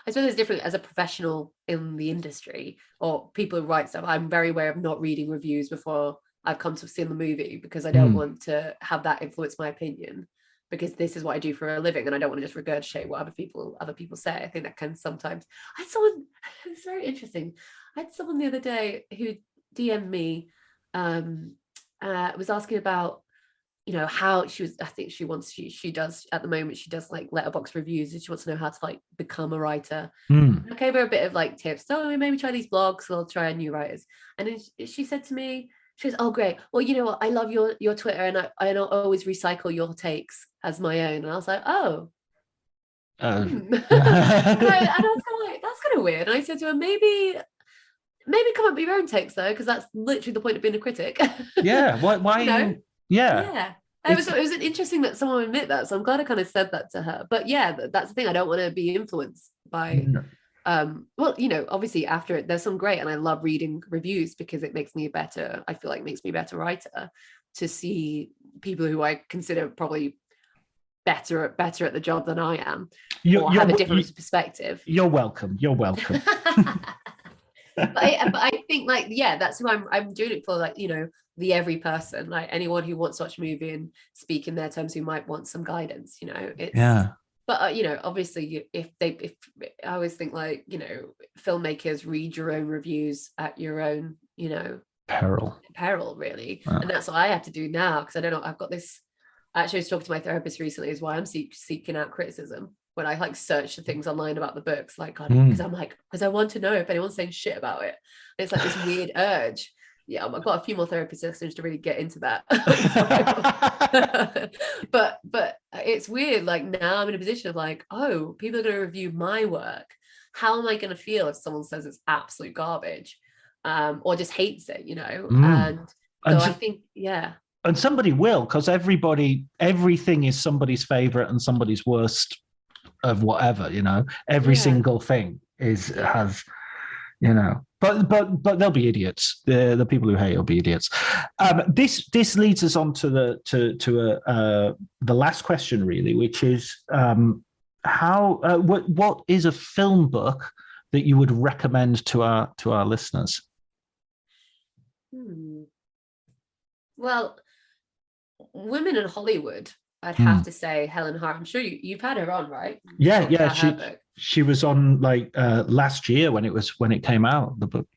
I suppose it's different as a professional in the industry or people who write stuff, I'm very aware of not reading reviews before I've come to see the movie, because I don't want to have that influence my opinion, because this is what I do for a living, and I don't want to just regurgitate what other people say. I think that can sometimes. I had someone, it's very interesting. I had someone the other day who DM'd me, was asking about, you know, how she does at the moment, she does like letterbox reviews, and she wants to know how to like become a writer. I gave her a bit of like tips. So maybe try these blogs, I'll try new writers. And then she said to me, she goes, oh great, well, you know what, I love your Twitter, and I don't always recycle your takes as my own. And I was like, oh. And I was kind of like, that's kind of weird. And I said to her, maybe come up with your own takes though, because that's literally the point of being a critic. Yeah. Why? You know? Yeah. It was an interesting that someone admit that. So I'm glad I kind of said that to her. But yeah, that's the thing. I don't want to be influenced by. Well, you know, obviously after it, there's some great, and I love reading reviews because it makes me a better writer, to see people who I consider probably better at the job than I am, or have a different perspective. You're welcome. But I think, like, yeah, that's who I'm doing it for, like, you know, the every person, like anyone who wants to watch a movie and speak in their terms, who might want some guidance, you know. But you know, obviously, if I always think, like, you know, filmmakers, read your own reviews at your own, you know, peril really. And that's what I have to do now, because I don't know, I've got this. I actually was talking to my therapist recently, is why I'm seeking out criticism, when I like search for things online about the books, like, because I want to know if anyone's saying shit about it. And it's like this weird urge. Yeah, I've got a few more therapy sessions to really get into that. but it's weird. Like, now I'm in a position of like, oh, people are going to review my work. How am I going to feel if someone says it's absolute garbage, or just hates it, you know? And so I think, yeah. And somebody will, because everything is somebody's favorite and somebody's worst of whatever, you know. Every single thing has, you know. But they'll be idiots. The people who hate will be idiots. This leads us on to the last question, really, which is what is a film book that you would recommend to our listeners? Well, women in Hollywood, I'd have to say Helen Hart. I'm sure you've had her on, right? Yeah. She was on like last year when it came out, the book.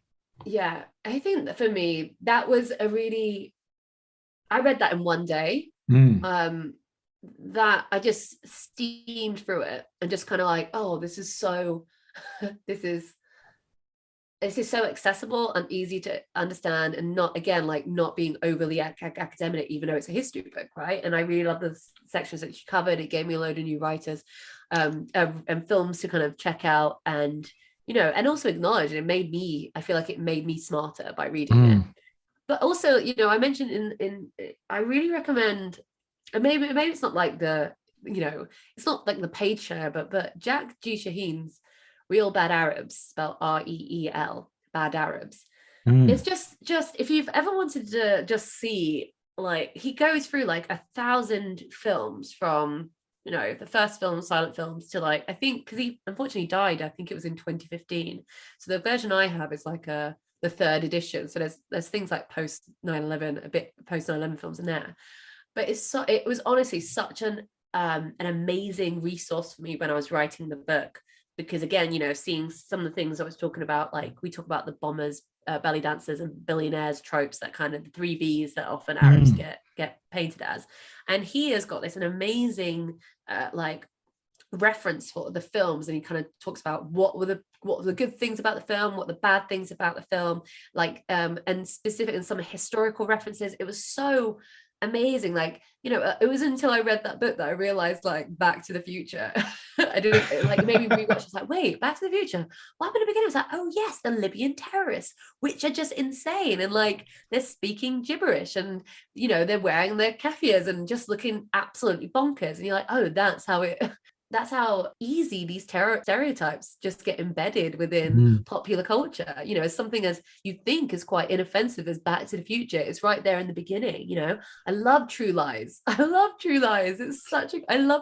Yeah, I think that for me, that was I read that in one day. That I just steamed through it and just kind of like, oh, this is so accessible and easy to understand, and not being overly academic, even though it's a history book, right? And I really love the sections that she covered. It gave me a load of new writers and films to kind of check out, and you know, and also acknowledge. And I feel like it made me smarter by reading it. But also, you know, I mentioned I really recommend, and maybe it's not like it's not like the paid share, but Jack G. Shaheen's Real Bad Arabs, spelled Reel, Bad Arabs. It's just if you've ever wanted to just see, like, he goes through like 1,000 films from, you know, the first film, silent films, to like, I think, because he unfortunately died, I think it was in 2015. So the version I have is like the third edition. So there's things like post 9/11, a bit post 9/11 films in there. But it was honestly such an amazing resource for me when I was writing the book. Because again, you know, seeing some of the things I was talking about, like we talk about the bombers, belly dancers and billionaires tropes, that kind of the 3 Bs that often Arabs get painted as. And he has got an amazing like reference for the films, and he kind of talks about what were the good things about the film, what the bad things about the film, like and specific and some historical references. It was so amazing. Like, you know, it was until I read that book that I realized, like, Back to the Future. I didn't like, maybe rewatch, it's like, wait, Back to the Future, what happened at the beginning? I was like, oh yes, the Libyan terrorists, which are just insane, and like they're speaking gibberish, and you know, they're wearing their keffirs and just looking absolutely bonkers, and you're like, oh, that's how easy these stereotypes just get embedded within popular culture. You know, as something as you think is quite inoffensive as Back to the Future, it's right there in the beginning. You know, I love True Lies. I love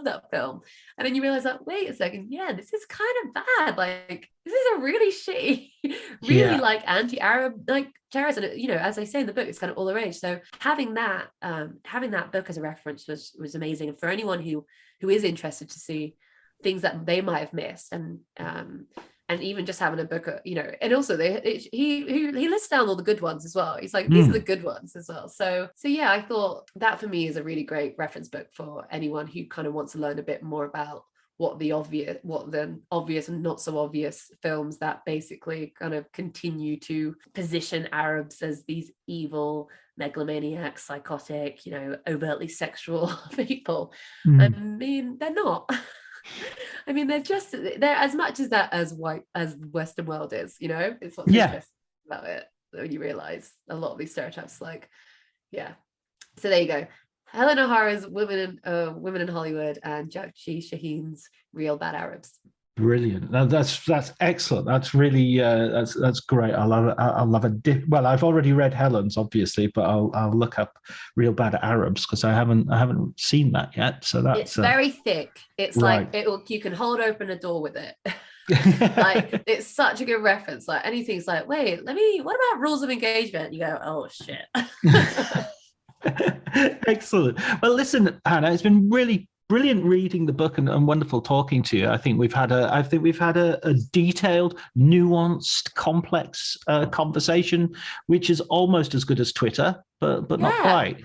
that film. And then you realize that, wait a second, yeah, this is kind of bad. Like, this is a really shitty, like anti-Arab like terrorist. And you know, as I say in the book, it's kind of all the rage. So having that book as a reference was amazing. And for anyone who is interested to see things that they might have missed, and even just having a book, you know, and also he lists down all the good ones as well. He's like, these are the good ones as well. So yeah, I thought that for me is a really great reference book for anyone who kind of wants to learn a bit more about what the obvious and not so obvious films that basically kind of continue to position Arabs as these evil, megalomaniac, psychotic, you know, overtly sexual people. I mean, they're not. I mean, they're as much as that as white as the Western world is, you know. It's what's interesting about it, when you realize a lot of these stereotypes, like, yeah. So there you go. Helen O'Hara's Women in Hollywood, and Jack G. Shaheen's Real Bad Arabs. Brilliant. That's excellent. That's really that's great. I'll love it. Well, I've already read Helen's, obviously, but I'll look up Real Bad Arabs, because I haven't seen that yet. So it's very thick. It's right. Like you can hold open a door with it. Like, it's such a good reference. Like, anything's like, wait, what about Rules of Engagement? You go, oh shit. Excellent. Well, listen, Hannah, it's been really brilliant reading the book and wonderful talking to you. I think we've had a detailed, nuanced, complex conversation, which is almost as good as Twitter, but not quite.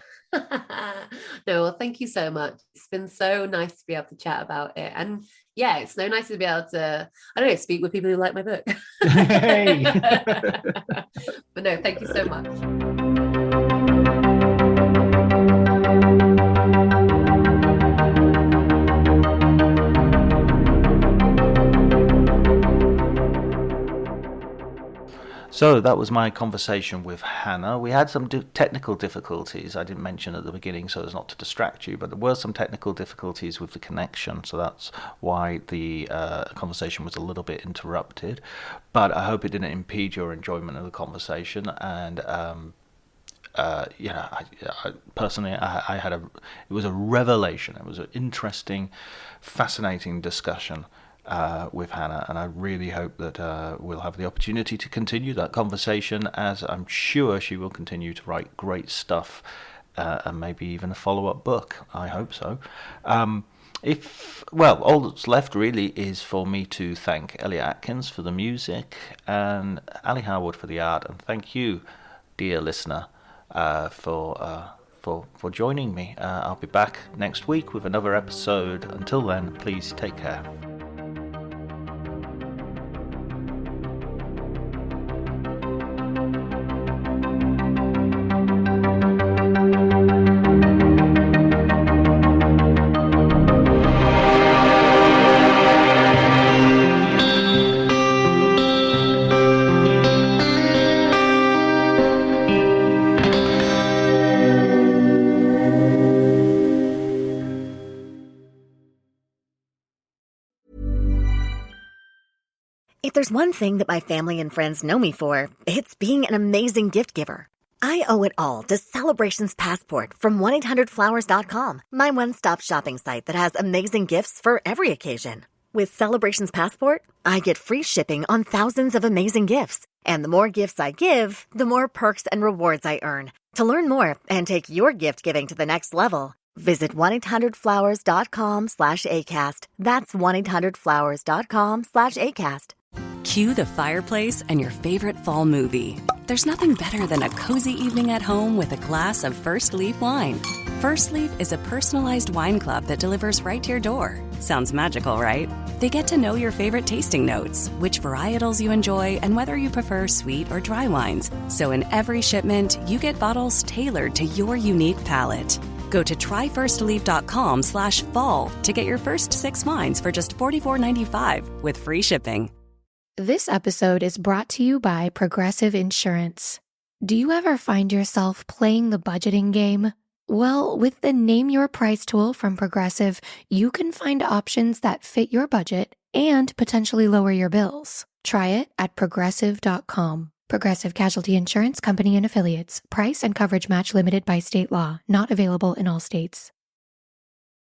No, well, thank you so much. It's been so nice to be able to chat about it. And yeah, it's so nice to be able to, I don't know, speak with people who like my book. Hey. But no, thank you so much. So that was my conversation with Hanna. We had some technical difficulties I didn't mention at the beginning so as not to distract you, but there were some technical difficulties with the connection, so that's why the conversation was a little bit interrupted. But I hope it didn't impede your enjoyment of the conversation. And I personally, I had it was a revelation. It was an interesting, fascinating discussion with Hanna, and I really hope that we'll have the opportunity to continue that conversation, as I'm sure she will continue to write great stuff, and maybe even a follow-up book. I hope so. All that's left really is for me to thank Elliot Atkins for the music and Ali Howard for the art, and thank you, dear listener, for joining me. I'll be back next week with another episode. Until then, please take care. If there's one thing that my family and friends know me for, it's being an amazing gift giver. I owe it all to Celebrations Passport from 1-800-Flowers.com, my one-stop shopping site that has amazing gifts for every occasion. With Celebrations Passport, I get free shipping on thousands of amazing gifts. And the more gifts I give, the more perks and rewards I earn. To learn more and take your gift giving to the next level, visit 1-800-Flowers.com/ACAST. That's 1-800-Flowers.com/ACAST. Cue the fireplace and your favorite fall movie. There's nothing better than a cozy evening at home with a glass of First Leaf wine. First Leaf is a personalized wine club that delivers right to your door. Sounds magical, right? They get to know your favorite tasting notes, which varietals you enjoy, and whether you prefer sweet or dry wines. So in every shipment, you get bottles tailored to your unique palate. Go to tryfirstleaf.com/fall to get your first 6 wines for just $44.95 with free shipping. This episode is brought to you by Progressive Insurance. Do you ever find yourself playing the budgeting game? Well, with the Name Your Price tool from Progressive, you can find options that fit your budget and potentially lower your bills. Try it at Progressive.com. Progressive Casualty Insurance Company and Affiliates. Price and coverage match limited by state law. Not available in all states.